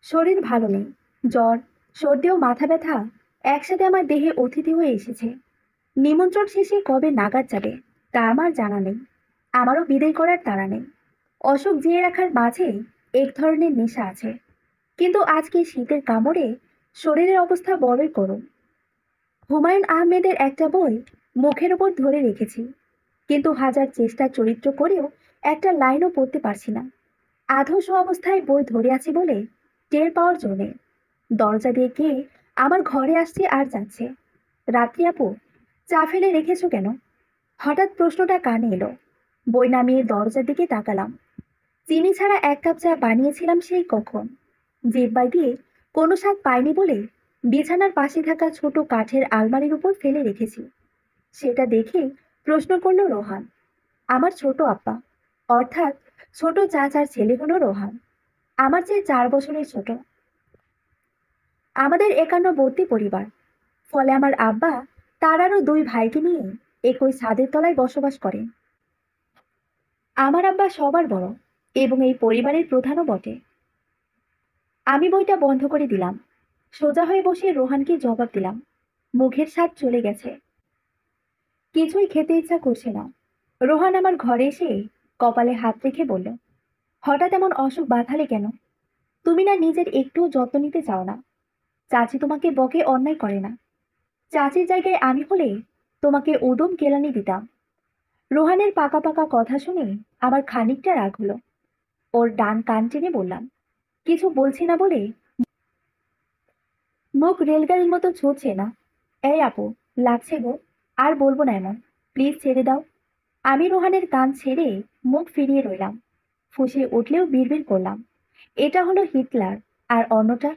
শরীর ভালো নেই। জ্বর, সর্দি ও মাথা ব্যথা একসাথে আমার দেহে অতিথি হয়ে এসেছে। নিমন্ত্রণ শেষে কবে নাগাদ যাবে তা আমার জানা নেই। আমারও বিদায় করার তাড়া নেই। অসুখ জিয়ে রাখার মাঝে এক ধরনের নেশা আছে। কিন্তু আজকে শীতের কামড়ে শরীরের অবস্থা বড়ই করুণ। হুমায়ুন আহমেদের একটা বই মুখের উপর ধরে রেখেছি, কিন্তু হাজার চেষ্টা চরিত্র করেও একটা লাইনও পড়তে পারছি না। আধস অবস্থায় বই ধরে আছি বলে টের পাওয়ার জন্যে দরজা দিয়ে কে আমার ঘরে আসছে আর যাচ্ছে। রাত্রি আপু, চা ফেলে রেখেছো কেন? হঠাৎ প্রশ্নটা কানে এলো। বই নামিয়ে দরজার দিকে তাকালাম। চিনি ছাড়া এক কাপ চা বানিয়েছিলাম সেই কখন। জিহ্বা দিয়ে কোনো স্বাদ পাইনি বলে বিছানার পাশে থাকা ছোট কাঠের আলমারির উপর ফেলে রেখেছি। সেটা দেখে প্রশ্ন করলো রোহান, আমার ছোট আপা, অর্থাৎ ছোট চাচার ছেলে হলো রোহান। আমার চেয়ে 4 বছরের ছোট। আমাদের একান্নবর্তী পরিবার, ফলে আমার আব্বা তার আরো 2 ভাইকে নিয়ে একই ছাদের তলায় বসবাস করেন। আমার আব্বা সবার বড় এবং এই পরিবারের প্রধানও বটে। আমি বইটা বন্ধ করে দিলাম। সোজা হয়ে বসে রোহানকে জবাব দিলাম। মুখের স্বাদ চলে গেছে, কিছুই খেতে ইচ্ছা করছে না। রোহান আমার ঘরে এসে কপালে হাত রেখে বলল, হঠাৎ এমন অসুখ বাঁধালে কেন? তুমি না নিজের একটুও যত্ন নিতে চাও না। চাচি তোমাকে বকে অন্যায় করে না। চাচির জায়গায় আমি হলে তোমাকে উদম কেলানি দিতাম। রোহানের পাকা পাকা কথা শুনে আমার খানিকটা রাগ হলো। ওর ডান কান টেনে বললাম, কিছু বলছি না বলে মুখ রেলগাড়ির মতো ছুটছে না। এই আপু, লাগছে গো, আর বলবো না এমন, প্লিজ ছেড়ে দাও। আমি রোহানের কান ছেড়ে মুখ ফিরিয়ে রইলাম। ফুঁসে উঠলেও বিড়বিড় করলাম, এটা হলো হিটলার, আর অন্যটা।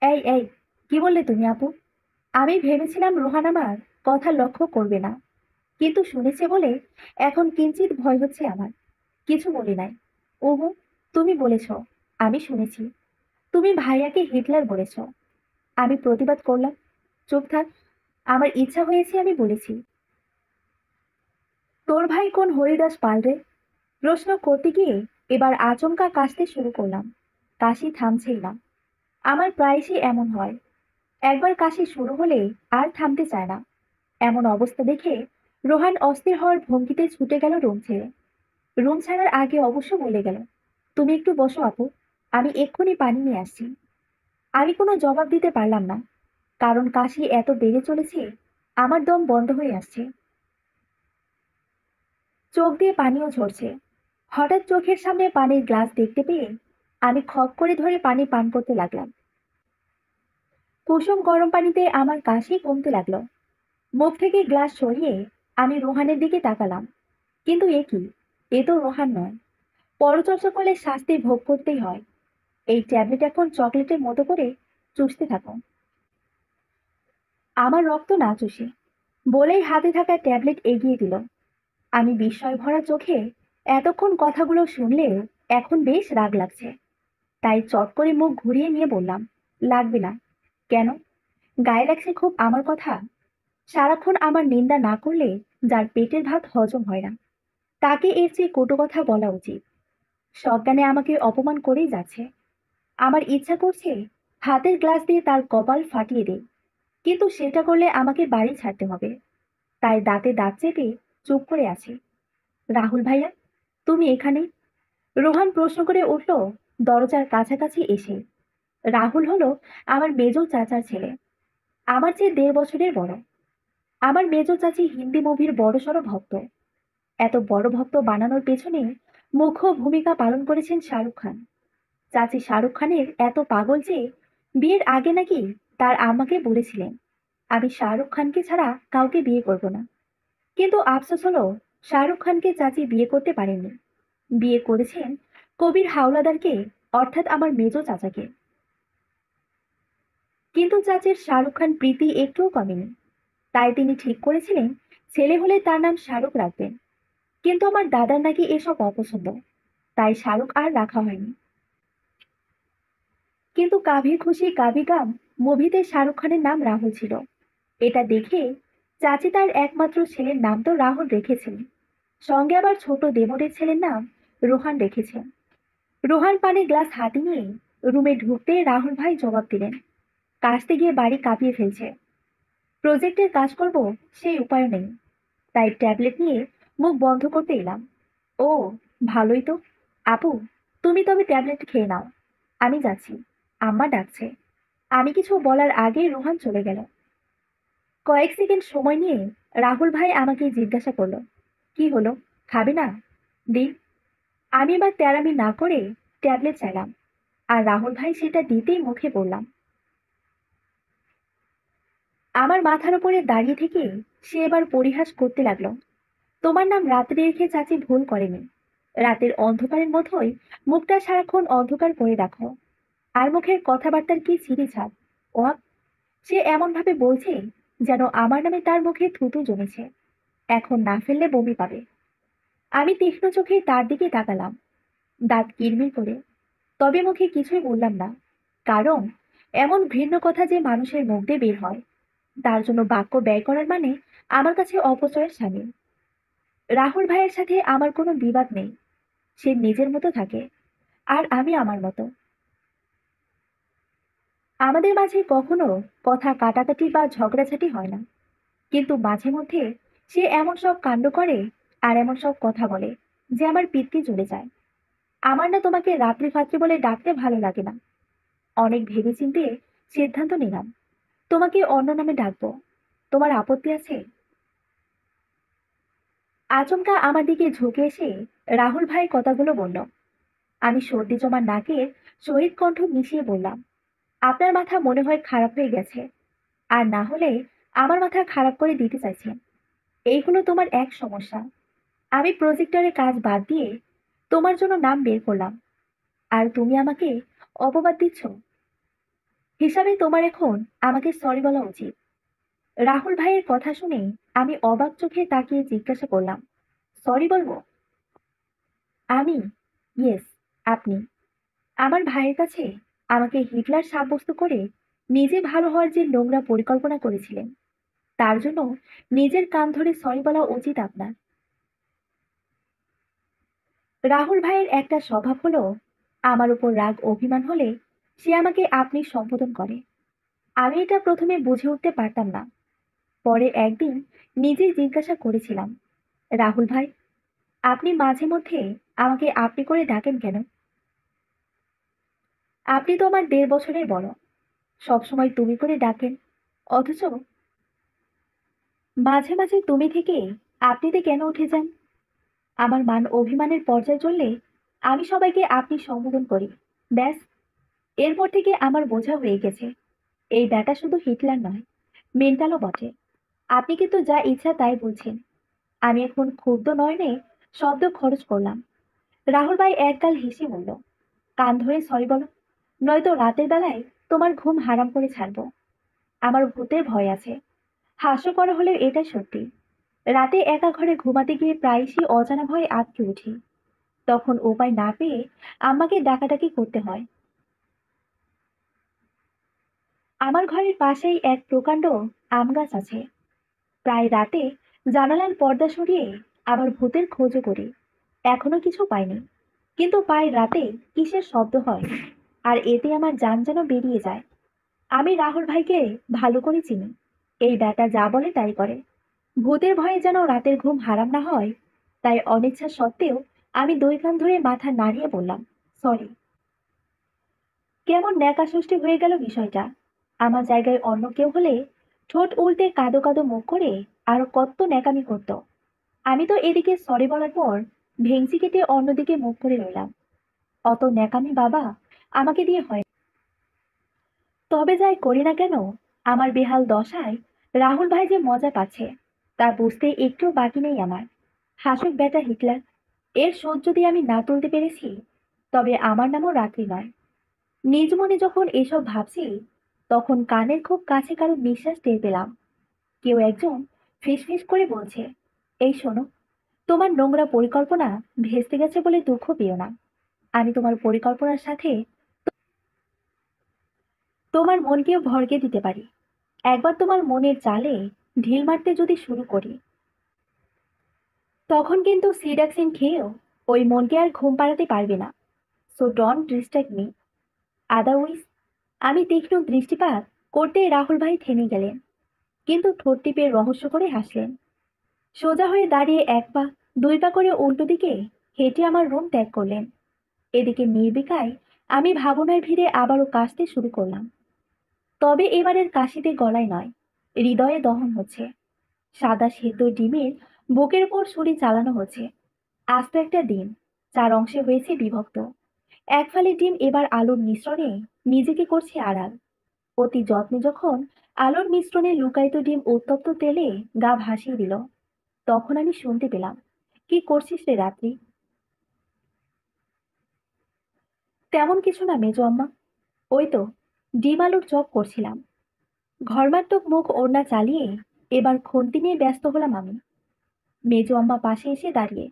এই এই, কি বললে তুমি আপু? আমি ভেবেছিলাম রোহান আমার কথা লক্ষ্য করবে না, কিন্তু শুনেছে বলে এখন কিঞ্চিত ভয় হচ্ছে আমার। কিছু বলি নাই। ওহো, তুমি বলেছ, আমি শুনেছি। তুমি ভাইয়াকে হিটলার বলেছ। আমি প্রতিবাদ করলাম, চুপ থাক, আমার ইচ্ছা হয়েছে আমি বলেছি। তোর ভাই কোন হরিদাস পাল রে? প্রশ্ন করতে গিয়ে এবার আচমকা কাশতে শুরু করলাম। কাশি থামছেই না। আমার প্রায়শই এমন হয়, একবার কাশি শুরু হলে আর থামতে চায় না। এমন অবস্থা দেখে রোহান অস্থির হওয়ার ভঙ্গিতে ছুটে গেল রুম ছেড়ে। রুম ছাড়ার আগে অবশ্য বলে গেল, তুমি একটু বসো আপু, আমি এক্ষুনি পানি নিয়ে আসছি। আমি কোনো জবাব দিতে পারলাম না, কারণ কাশি এত বেড়ে চলেছে, আমার দম বন্ধ হয়ে আসছে। চোখ দিয়ে পানিও ঝরছে। হঠাৎ চোখের সামনে পানির গ্লাস দেখতে পেয়ে আমি খপ করে ধরে পানি পান করতে লাগলাম। কুসুম গরম পানিতে আমার কাশি কমতে লাগলো। মুখ থেকে গ্লাস সরিয়ে আমি রোহানের দিকে তাকালাম, কিন্তু এ কি? এ তো রোহান নয়। পরচর্চা করলে শাস্তি ভোগ করতেই হয়। এই ট্যাবলেট এখন চকলেটের মতো করে চুষতে থাকো। আমার রক্ত না চুষে, বলেই হাতে থাকা ট্যাবলেট এগিয়ে দিল। আমি বিস্ময় ভরা চোখে এতক্ষণ কথাগুলো শুনলেও এখন বেশ রাগ লাগছে। তাই চট করে মুখ ঘুরিয়ে নিয়ে বললাম, লাগবে না। কেন? গায়ে লাগছে খুব আমার কথা? সারাক্ষণ আমার নিন্দা না করলে যার পেটের ভাত হজম হয় না, তাকে এর চেয়ে কটু কথা বলা উচিত। সজ্ঞানে আমাকে অপমান করেই যাচ্ছে। আমার ইচ্ছা করছে হাতের গ্লাস দিয়ে তার কপাল ফাটিয়ে দেই, কিন্তু সেটা করলে আমাকে বাড়ি ছাড়তে হবে। তাই দাঁতে দাঁত চেপে চুপ করে আছি। রাহুল ভাইয়া, তুমি এখানে? রোহান প্রশ্ন করে উঠল দরজার কাছাকাছি এসে। রাহুল হলো আমার মেজ চাচার ছেলে, আমার চেয়ে 1.5 বছরের বড়। আমার মেজ চাচি হিন্দি মুভির বড়সড় ভক্ত। এত বড় ভক্ত বানানোর পেছনে মুখ্য ভূমিকা পালন করেছেন শাহরুখ খান। চাচি শাহরুখ খানের এত পাগল যে বিয়ের আগে নাকি তার আম্মাকে বলেছিলেন, আমি শাহরুখ খানকে ছাড়া কাউকে বিয়ে করব না। কিন্তু আফসোস হলো, শাহরুখ খানকে চাচি বিয়ে করতে পারেননি। বিয়ে করেছেন কবির হাওলাদারকে, অর্থাৎ আমার মেজ চাচাকে। কিন্তু চাচির শাহরুখ খান প্রীতি একটুও কমেনি। তাই তিনি ঠিক করেছিলেন ছেলে হলে তার নাম শাহরুখ রাখবেন। কিন্তু আমার দাদার নাকি এসব অপছন্দ, তাই শাহরুখ আর রাখা হয়নি। কিন্তু কাভি খুশি কাভি গাম মুভিতে শাহরুখ খানের নাম রাহুল ছিল। এটা দেখে চাচি তার একমাত্র ছেলের নাম তো রাহুল রেখেছেন, সঙ্গে আবার ছোট দেবরের ছেলের নাম রোহান রেখেছেন। রোহান পানির গ্লাস হাতে নিয়ে রুমে ঢুকতে রাহুল ভাই জবাব দিলেন, কাজতে গিয়ে বাড়ি কাঁপিয়ে ফেলছে। প্রজেক্টের কাজ করব, সেই উপায় নেই। তাই ট্যাবলেট নিয়ে মুখ বন্ধ করতে এলাম। ও, ভালোই তো। আপু, তুমি তবে ট্যাবলেট খেয়ে নাও, আমি যাচ্ছি, আম্মা ডাকছে। আমি কিছু বলার আগেই রোহান চলে গেল। কয়েক সেকেন্ড সময় নিয়ে রাহুল ভাই আমাকে জিজ্ঞাসা করলো, কি হলো, খাবে না? দিন। আমি এবার তেরামি না করে ট্যাবলেট চাইলাম, আর রাহুল ভাই সেটা দিতেই মুখে পড়লাম। আমার মাথার উপরে দাঁড়িয়ে থেকে সে এবার পরিহাস করতে লাগলো, তোমার নাম রাত্রি রেখে চাচি ভুল করেনি। রাতের অন্ধকারের মধ্যেই মুখটা সারাক্ষণ অন্ধকার করে রাখো। আর মুখের কথাবার্তার কি ছিঁড়ি ছাপ। ও, সে এমন ভাবে বলছে যেন আমার নামে তার মুখে থুতু জমেছে, এখন না ফেললে বমি পাবে। আমি তীক্ষ্ণ চোখে তার দিকে তাকালাম, দাঁত কিরমির করে। তবে মুখে কিছুই বললাম না, কারণ এমন ঘৃণ্য কথা যে মানুষের মুখ দিয়ে বের হয়, তার জন্য বাক্য ব্যয় করার মানে আমার কাছে অপচয়ের সামিল। রাহুল ভাইয়ের সাথে আমার কোনো বিবাদ নেই, সে নিজের মতো থাকে, আর আমি আমার মতো। আমাদের মাঝে কখনো কথা কাটাকাটি বা ঝগড়াঝাটি হয় না, কিন্তু মাঝে মধ্যে সে এমন সব কাণ্ড করে আর এমন সব কথা বলে যে আমার পিত্তি জ্বলে যায়। আমার না তোমাকে রাত্রি ফাত্রি বলে ডাকতে ভালো লাগে না। অনেক ভেবেচিন্তে সিদ্ধান্ত নিলাম, তোমাকে অন্য নামে ডাকবো। তোমার আপত্তি আছে? আচমকা আমার দিকে ঝুঁকে এসে রাহুল ভাই কথাগুলো বলল। আমি সর্দি জমা নাকের সহিত কণ্ঠ মিশিয়ে বললাম, আপনার মাথা মনে হয় খারাপ হয়ে গেছে, আর না হলে আমার মাথা খারাপ করে দিতে চাইছেন। এই হলো তোমার এক সমস্যা। আমি প্রজেক্টরের কাজ বাদ দিয়ে তোমার জন্য নাম বের করলাম, আর তুমি আমাকে অপবাদ দিচ্ছ। হিসাবে তোমার এখন আমাকে সরি বলা উচিত। রাহুল ভাইয়ের কথা শুনে আমি অবাক চোখে তাকিয়ে জিজ্ঞাসা করলাম, সরি বলবো? আমি? ইয়েস, আপনি। আমার ভাইয়ের কাছে আমাকে হিটলার সাব্যস্ত করে নিজে ভালো হওয়ার যে নোংরা পরিকল্পনা করেছিলেন, তার জন্য নিজের কান ধরে সরি বলা উচিত আপনার। রাহুল ভাইয়ের একটা স্বভাব হলো, আমার উপর রাগ অভিমান হলে সে আমাকে আপনি সম্বোধন করে। আমি এটা প্রথমে বুঝে উঠতে পারতাম না। পরে একদিন নিজেই জিজ্ঞাসা করেছিলাম, রাহুল ভাই, আপনি মাঝে মধ্যে আমাকে আপনি করে ডাকেন কেন? আপনি তো আমার 1.5 বছরের বড়, সবসময় তুমি করে ডাকেন। অথচ মাঝে মাঝে তুমি থেকে আপনিতে কেন উঠে যান? আমার মান অভিমানের পর্যায়ে চললে আমি সবাইকে আপনি সম্বোধন করি, ব্যাস। এরপর থেকে আমার বোঝা হয়ে গেছে, এই ব্যাটা শুধু হিটলার নয়, মেন্টালও বটে। আপনি কিন্তু যা ইচ্ছা তাই বলছেন। আমি এখন ক্ষুব্ধ নয়নে শব্দ খরচ করলাম। রাহুল ভাই একগাল হেসে বলল, কান ধরে সরি বলো, নয়তো রাতের বেলায় তোমার ঘুম হারাম করে ছাড়বো। আমার ভূতের ভয় আছে। হাস্যকর হলেও এটা সত্যি। রাতে একা ঘরে ঘুমাতে গিয়ে প্রায়শই অজানা ভয়ে আঁতকে উঠি। তখন উপায় না পেয়ে আম্মাকে ডাকাডাকি করতে হয়। আমার ঘরের পাশেই এক প্রকাণ্ড আম গাছ আছে। প্রায় রাতে জানালার পর্দা সরিয়ে আবার ভূতের খোঁজও করি, এখনো কিছু পাইনি। কিন্তু প্রায় রাতে কিসের শব্দ হয়, আর এতে আমার জান যেন বেরিয়ে যায়। আমি রাহুল ভাইকে ভালো করে চিনি, এই ব্যাটা যা বলে তাই করে। ভূতের ভয়ে যেন রাতের ঘুম হারাম না হয়, তাই অনিচ্ছা সত্ত্বেও আমি 2 কান ধরে মাথা নাড়িয়ে বললাম, সরি। কেমন ন্যাকা সৃষ্টি হয়ে গেল বিষয়টা। আমার জায়গায় অন্য কেউ হলে ঠোঁট উল্টে কাদো কাদো মুখ করে আরো কত ন্যাকামি করতো। আমি তো এদিকে সরি বলার পর ভেংচি কেটে অন্যদিকে মুখ করে রইলাম। অত ন্যাকামি বাবা আমাকে দিয়ে হয় না। তবে যাই করি না কেন, আমার বেহাল দশায় রাহুল ভাই যে মজা পাচ্ছে তা বুঝতে একটু বাকি নেই আমার। হাসুক বেটা হিটলার, এর শোধ যদি আমি না তুলতে পেরেছি, তবে আমার নামও রাত্রি নয়। নিজ মনে যখন এসব ভাবছি, তখন কানের খুব কাছে কারো নিঃশ্বাস টের পেলাম। কেউ একজন ফিসফিস করে বলছে, এই শোনো, তোমার নোংরা পরিকল্পনা ভেস্তে গেছে বলে দুঃখ পেও না। আমি তোমার পরিকল্পনার সাথে তোমার মনকেও ভরকে দিতে পারি। একবার তোমার মনের জালে ঢিল মারতে যদি শুরু করি, তখন কিন্তু সিডাক্সিন খেয়েও ওই মনকে আর ঘুম পাড়াতে পারবে না। So don't distract me. Otherwise. আমি তীক্ষ্ণ দৃষ্টিপাত করতেই রাহুল ভাই থেমে গেলেন, কিন্তু ঠোঁট টিপে রহস্য করে হাসলেন। সোজা হয়ে দাঁড়িয়ে এক পা দুই পা করে উল্টো দিকে হেঁটে আমার রুম ত্যাগ করলেন। এদিকে নির্বিকায় আমি ভাবনার ভিড়ে আবারও কাশতে শুরু করলাম। তবে এবারের কাশিতে গলায় নয়, হৃদয়ে দহন হচ্ছে। সাদা সেদ্ধ ডিমের বুকের উপর ছুরি চালানো হচ্ছে। আস্ত একটা ডিম 4 অংশে হয়েছে বিভক্ত। এক ফালি ডিম এবার আলুর মিশ্রণে নিজেকে করছে আড়াল। অতি যত্নে যখন আলুর মিশ্রণে লুকায়িত ডিম উত্তপ্ত তেলে গা ভাসিয়ে দিল, তখন আমি শুনতে পেলাম, কি করছিস রে রাত্রি? তেমন কিছু না মেজো আম্মা, ওই তো ডিম আলুর চপ করছিলাম। ঘর্মাত্মক মুখ ওড়না চালিয়ে এবার খুন্তি নিয়ে ব্যস্ত হলাম আমি। মেজো আম্মা পাশে এসে দাঁড়িয়ে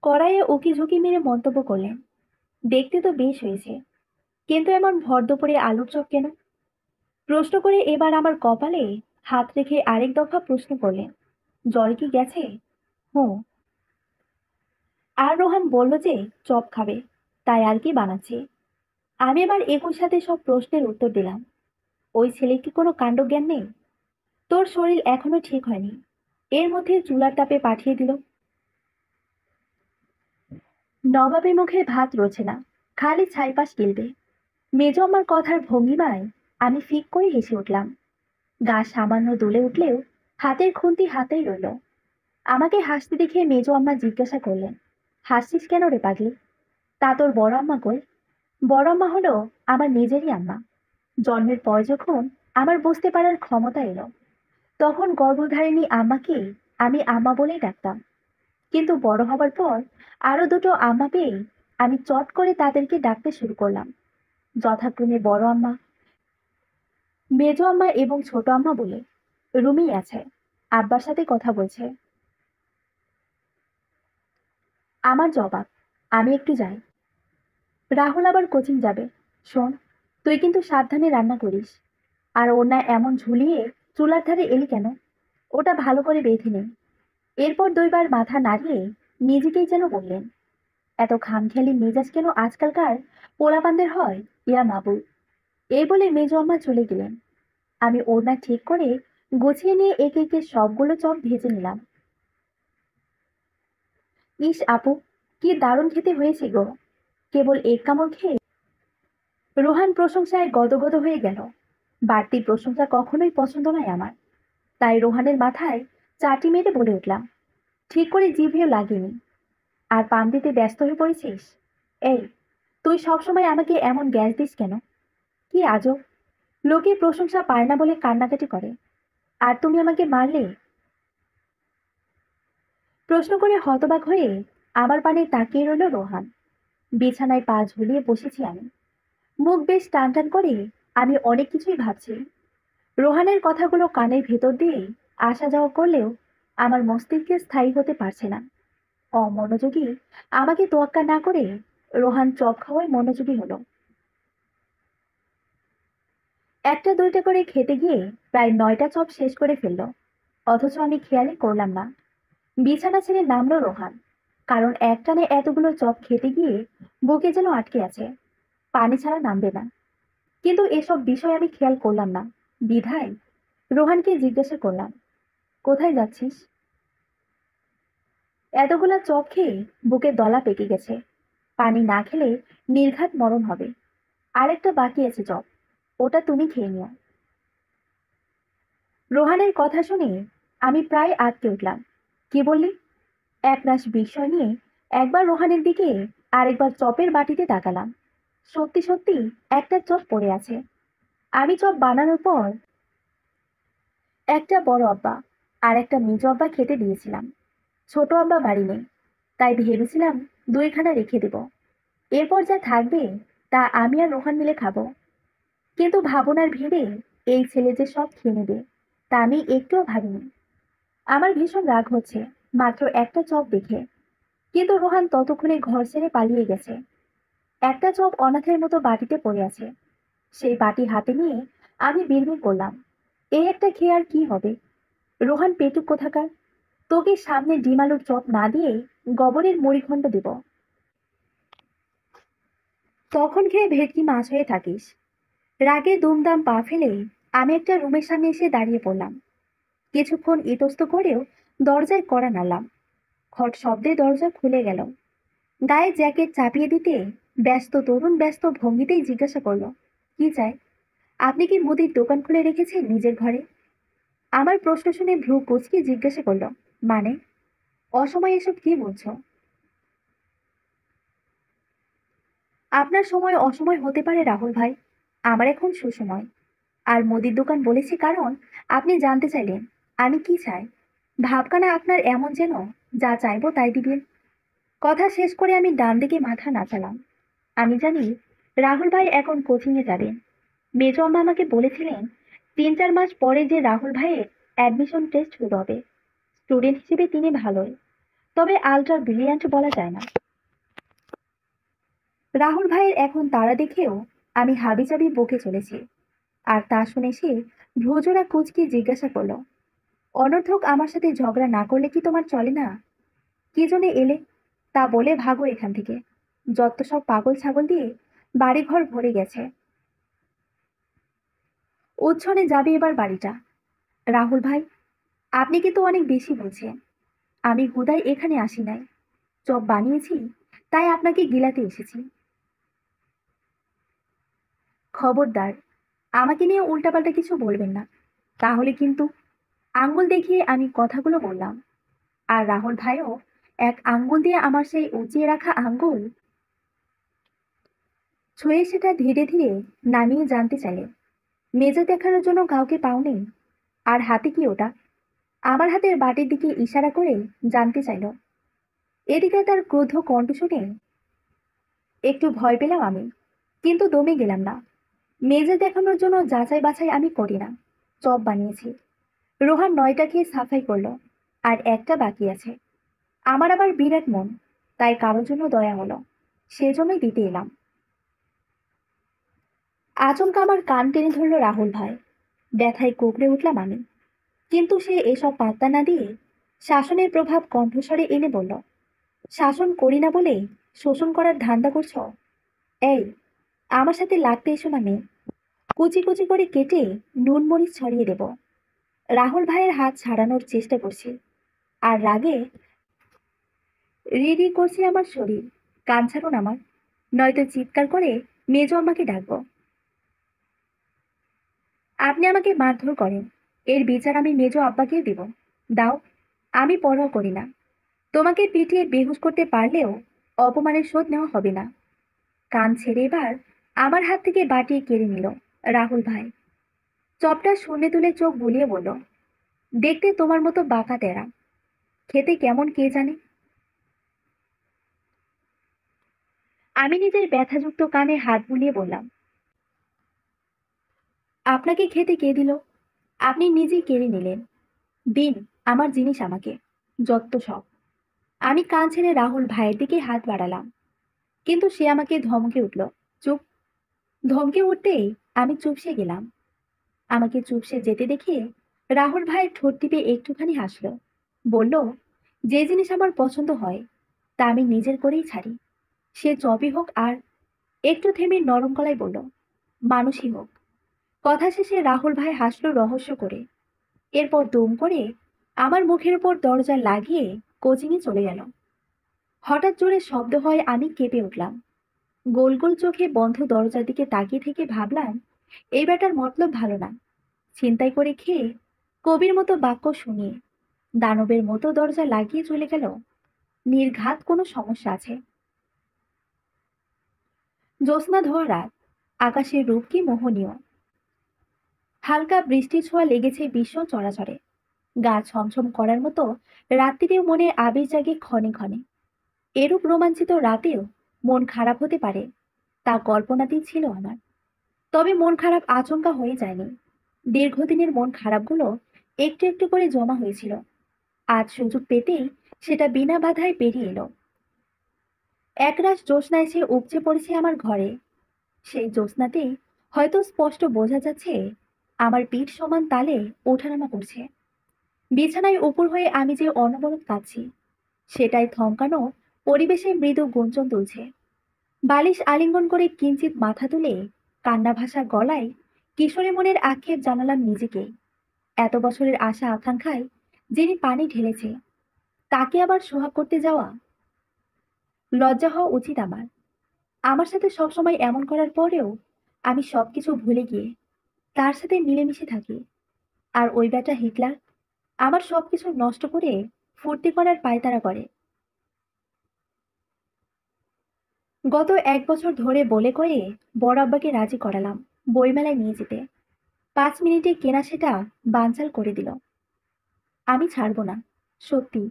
কড়াইয়ে উকি ঝুঁকি মেরে মন্তব্য করলেন, দেখতে তো বেশ হয়েছে, কিন্তু এমন ভর দুপুরে আলুর চপ কেন? প্রশ্ন করে এবার আমার কপালে হাত রেখে আরেক দফা প্রশ্ন করলেন, জ্বর কি গেছে? হুঁ। আর রোহান বলল যে চপ খাবে, তাই আর কি বানাচ্ছে। আমি এবার একই সাথে সব প্রশ্নের উত্তর দিলাম। ওই ছেলের কি কোনো কাণ্ডজ্ঞান নেই? তোর শরীর এখনো ঠিক হয়নি, এর মধ্যে চুলার তাপে পাঠিয়ে দিল। নবাবের মুখে ভাত রোছে না, খালি ছাইপাশ গিলবে। মেজো আমার কথার ভঙ্গিমায় আমি ফিক করে হেসে উঠলাম। গা সামান্য দুলে উঠলেও হাতের খুন্তি হাতেই রইল। আমাকে হাসতে দেখে মেজো আম্মা জিজ্ঞাসা করলেন, হাসছিস কেন রে পাগলি? তা তোর বড় আম্মা কই? বড় আম্মা হলো আমার নিজেরই আম্মা। জন্মের পর যখন আমার বুঝতে পারার ক্ষমতা এলো, তখন গর্ভধারিণী আম্মাকে আমি আম্মা বলেই ডাকতাম। কিন্তু বড় হবার পর আরো দুটো আম্মা পেয়ে আমি চট করে তাদেরকে ডাকতে শুরু করলাম, যথাক্রমে বড় আম্মা, মেজো আম্মা এবং ছোট আম্মা বলে। রুমেই আছে, আব্বার সাথে কথা বলছে। আমার জবাব, আমি একটু যাই। রাহুল আবার কোচিং যাবে। শোন, তুই কিন্তু সাবধানে রান্না করিস। আর ওনা এমন ঝুলিয়ে চুলার ধারে এলি কেন? ওটা ভালো করে বেঁধে নে। এরপর দুইবার মাথা নাড়িয়ে নিজেকেই যেন বললেন, এত খামখেয়ালি মেজাজ কেন আজকালকার পোলাপানদের হয়, ইয়া মাবুল। এই বলে মেজো আম্মা চলে গেলেন। আমি ওড়না ঠিক করে গুছিয়ে নিয়ে একে একে সবগুলো চপ ভেজে নিলাম। ইস আপু, কি দারুণ খেতে হয়েছে গো! কেবল এক কামড় খেয়ে রোহান প্রশংসায় গদগদ হয়ে গেল। বাড়তি প্রশংসা কখনোই পছন্দ নয় আমার। তাই রোহানের মাথায় চাটি মেরে বলে উঠলাম, ঠিক করে জিভেও লাগেনি। আর পান দিতে ব্যস্ত হয়ে পড়েছিস? এই, তুই সবসময় আমাকে এমন গ্যাস দিস কেন? কি আজব, লোকে প্রশংসা পায় না বলে কান্নাকাটি করে, আর তুমি আমাকে মারলে? প্রশ্ন করে হতবাক হয়ে আমার পানে তাকিয়ে রইল রোহান। বিছানায় পা ঝুলিয়ে বসেছি আমি, মুখ বেশ টান টান করে। আমি অনেক কিছুই ভাবছি। রোহানের কথাগুলো কানের ভেতর দিয়ে আসা যাওয়া করলেও আমার মস্তিষ্কে স্থায়ী হতে পারছে না। অমনোযোগী আমাকে তোয়াক্কা না করে রোহান চপ খাওয়ায় মনোযোগী হলো। একটা দুইটা করে খেতে গিয়ে প্রায় 9টা চপ শেষ করে ফেললো, অথচ আমি খেয়ালই করলাম না। বিছানা ছেড়ে নামলো রোহান, কারণ একটানে এতগুলো চপ খেতে গিয়ে বুকে যেন আটকে আছে, পানি ছাড়া নামবে না। কিন্তু এসব বিষয় আমি খেয়াল করলাম না, বিধায় রোহানকে জিজ্ঞাসা করলাম, কোথায় যাচ্ছিস? এতগুলা চপ খেয়ে বুকের দলা পেকে গেছে, পানি না খেলে নির্ঘাত মরণ হবে। আরেকটা বাকি আছে চপ, ওটা তুমি খেয়ে নিও। রোহানের কথা শুনে আমি প্রায় আটকে উঠলাম। কি বললি? একরাশ বিস্ময় নিয়ে একবার রোহানের দিকে আরেকবার চপের বাটিতে তাকালাম। সত্যি সত্যি একটা চপ পড়ে আছে। আমি চপ বানানোর পর একটা বড় আব্বা আর একটা মেজো আব্বা খেতে দিয়েছিলাম। ছোট আব্বা বাড়ি নেই, তাই ভেবেছিলাম দুইখানা রেখে দেব। এরপর যা থাকবে তা আমি আর রোহান মিলে খাবো। কিন্তু ভাবনার ভিড়ে এই ছেলে যে সব খেয়ে নেবে তা আমি একটুও ভাবিনি। আমার ভীষণ রাগ হচ্ছে মাত্র একটা চপ দেখে, কিন্তু রোহান ততক্ষণে ঘর ছেড়ে পালিয়ে গেছে। একটা চপ অনাথের মতো বাটিতে পড়ে আছে। সেই বাটি হাতে নিয়ে আমি বিড়বিড় করলাম, এই একটা খেয়ে আর কি হবে? রোহান পেটুক কোথাকার, তোকে সামনে ডিম আলুর চপ না দিয়ে গবরের মুড়িঘণ্ট দেব। তখন খেয়ে ভেটকি মাছ হয়ে থাকিস। রাগে দুমদাম পা ফেলে আমি একটা রুমের সামনে এসে দাঁড়িয়ে পড়লাম। কিছুক্ষণ ইতস্ত করেও দরজায় কড়া নাড়লাম। খট শব্দে দরজা খুলে গেল। গায়ে জ্যাকেট চাপিয়ে দিতে ব্যস্ত তরুণ ব্যস্ত ভঙ্গিতেই জিজ্ঞাসা করলো, কি চাই? আপনি কি মুদির দোকান খুলে রেখেছেন নিজের ঘরে? আমার প্রশ্ন শুনে ভ্রু কুঁচকে জিজ্ঞাসা করলো, মানে? অসময়ে এসব কি বলছো? আপনার সময় অসময় হতে পারে রাহুল ভাই, আমার এখন সুসময়। আর মুদির দোকান বলেছি কারণ আপনি জানতে চাইলেন আমি কি চাই। ভাবখানা আপনার এমন যেন যা চাইবো তাই দিবেন। কথা শেষ করে আমি ডান দিকে মাথা নাচালাম। আমি জানি রাহুল ভাই এখন কোচিংয়ে যাবেন। মেজো আম্মা আমাকে বলেছিলেন 3-4 মাস পরে যে রাহুল ভাইয়ের অ্যাডমিশন টেস্ট শুরু হবে। স্টুডেন্ট হিসেবে তিনি ভালোই, তবে আলট্রা ব্রিলিয়ান্ট বলা যায় না। রাহুল ভাইয়ের এখন তারা দেখেও আমি হাবিজাবি বকে চলেছি। আর তা শুনে সে ভ্রুজোড়া কুঁচকে জিজ্ঞাসা করলো, অনর্থক আমার সাথে ঝগড়া না করলে কি তোমার চলে না? কি জন্য এলে তা বলে ভাগো এখান থেকে। যত সব পাগল ছাগল দিয়ে বাড়িঘর ভরে গেছে। উচ্ছনে যাবে এবার বাড়িটা। রাহুল ভাই, আপনি কিন্তু অনেক বেশি বলছেন। আমি হুদাই এখানে আসি নাই, চপ বানিয়েছি, তাই আপনাকে গিলাতে এসেছি। খবরদার, আমাকে নিয়ে উল্টাপাল্টা কিছু বলবেন না, তাহলে কিন্তু। আঙ্গুল দেখিয়ে আমি কথাগুলো বললাম। আর রাহুল ভাইও এক আঙ্গুল দিয়ে আমার সেই উঁচিয়ে রাখা আঙ্গুল ছুঁয়ে সেটা ধীরে ধীরে নামিয়ে জানতে চাইলে, মেজে দেখানোর জন্য কাউকে পাওনি? আর হাতে কি ওটা? আমার হাতের বাটির দিকে ইশারা করে জানতে চাইল। এদিকে তার ক্রোধ কণ্ঠ শুনে একটু ভয় পেলাম আমি, কিন্তু দমে গেলাম না। মেজে দেখানোর জন্য যাচাই বাছাই আমি করি না। চপ বানিয়েছি, রোহান 9টা খেয়ে সাফাই করলো, আর একটা বাকি আছে। আমার আবার বিরাট মন, তাই কারোর জন্য দয়া হলো, সেজন্যই দিতে এলাম। আচমকা আমার কান টেনে ধরলো রাহুল ভাই। ব্যথায় কুঁকড়ে উঠলাম আমি, কিন্তু সে এসব পাত্তা না দিয়ে শাসনের প্রভাব কণ্ঠস্বরে এনে বলল, শাসন করি না বলে শোষণ করার ধান্দা করছো? এই, আমার সাথে লাগতে এসো না মেয়ে। কুচি কুচি করে কেটে নুন মরিচ ছড়িয়ে দেব। রাহুল ভাইয়ের হাত ছাড়ানোর চেষ্টা করছি, আর রাগে রিরি করছে আমার শরীর। কান ছাড়ুন আমার, নয়তো চিৎকার করে মেজো আমাকে ডাকবো। আপনি আমাকে মারধর করেন, এর বিচার আমি মেজো আব্বাকেও দিব। দাও, আমি পরোয়া করি না। তোমাকে পিটিয়ে বেহুশ করতে পারলেও অপমানের শোধ নেওয়া হবে না। কান ছেড়ে এবার আমার হাত থেকে বাটি কেড়ে নিল রাহুল ভাই। চপটা শূন্যে তুলে চোখ বুলিয়ে বলল, দেখতে তোমার মতো বাঁকা তেরা, খেতে কেমন কে জানে। আমি নিজের ব্যথাযুক্ত কানে হাত বুলিয়ে বললাম, আপনাকে খেতে কে দিল? আপনি নিজেই কেড়ে নিলেন। দিন আমার জিনিস আমাকে, যত সব। আমি কান ছেড়ে রাহুল ভাইয়ের দিকে হাত বাড়ালাম, কিন্তু সে আমাকে ধমকে উঠল, চুপ। ধমকে উঠতেই আমি চুপসে গেলাম। আমাকে চুপসে যেতে দেখে রাহুল ভাইয়ের ঠোঁট টিপে একটুখানি হাসলো, বলল, যে জিনিস আমার পছন্দ হয় তা আমি নিজের করেই ছাড়ি, সে চপই হোক। আর একটু থেমে নরম গলায় বলল, মানুষই হোক। কথা শেষে রাহুল ভাই হাসলো রহস্য করে। এরপর দুম করে আমার মুখের উপর দরজা লাগিয়ে কোচিংয়ে চলে গেল। হঠাৎ জোরে শব্দ হয়, আমি কেঁপে উঠলাম। গোল গোল চোখে বন্ধ দরজার দিকে তাকিয়ে থেকে ভাবলাম, এই ব্যাটার মতলব ভালো না। ছিনতাই করে খেয়ে কবির মতো বাক্য শুনিয়ে দানবের মতো দরজা লাগিয়ে চলে গেল। নির্ঘাত কোনো সমস্যা আছে। জ্যোৎস্না ধোয়া রাত, আকাশের রূপ কি মোহনীয়। হালকা বৃষ্টির ছোঁয়া লেগেছে বিশ্ব চরাচরে। গা ছমছম করার মতো রাত্রিরেও মনে আবির জাগে ক্ষণে ক্ষণে। এরূপ রোমাঞ্চিত রাতেও মন খারাপ হতে পারে, তা কল্পনাতেই ছিল আমার। তবে মন খারাপ আচমকা হয়ে যায়নি। দীর্ঘদিনের মন খারাপগুলো একটু একটু করে জমা হয়েছিল। আজ সুযোগ পেতেই সেটা বিনা বাধায় বেরিয়ে এলো। একরাশ জ্যোৎস্না এসে উপচে পড়েছে আমার ঘরে। সেই জ্যোৎস্নাতেই হয়তো স্পষ্ট বোঝা যাচ্ছে আমার পিঠ সমান তালে ওঠানামা করছে। বিছানায় উপর হয়ে আমি যে অনবরত কাঁদছি, সেটাই থমকানো পরিবেশে মৃদু গুঞ্জন তুলছে। বালিশ আলিঙ্গন করে কিঞ্চিত মাথা তুলে কান্না ভাসা গলায় কিশোরী মনের আক্ষেপ জানালাম নিজেকে। এত বছরের আশা আকাঙ্ক্ষায় যিনি পানি ঢেলেছে, তাকে আবার সোহাগ করতে যাওয়া। লজ্জা হওয়া উচিত আমার। আমার সাথে সবসময় এমন করার পরেও আমি সবকিছু ভুলে গিয়ে তার সাথে মিলেমিশে থাকি। আর ওই বেটা হিটলার আমার সবকিছু নষ্ট করে ফুর্তি করার পায়তারা করে। গত 1 বছর ধরে বলে কয়ে বড় আব্বাকে রাজি করালাম বইমেলায় নিয়ে যেতে। 5 মিনিটে কেনা সেটা বানচাল করে দিল। আমি ছাড়বো না, সত্যি।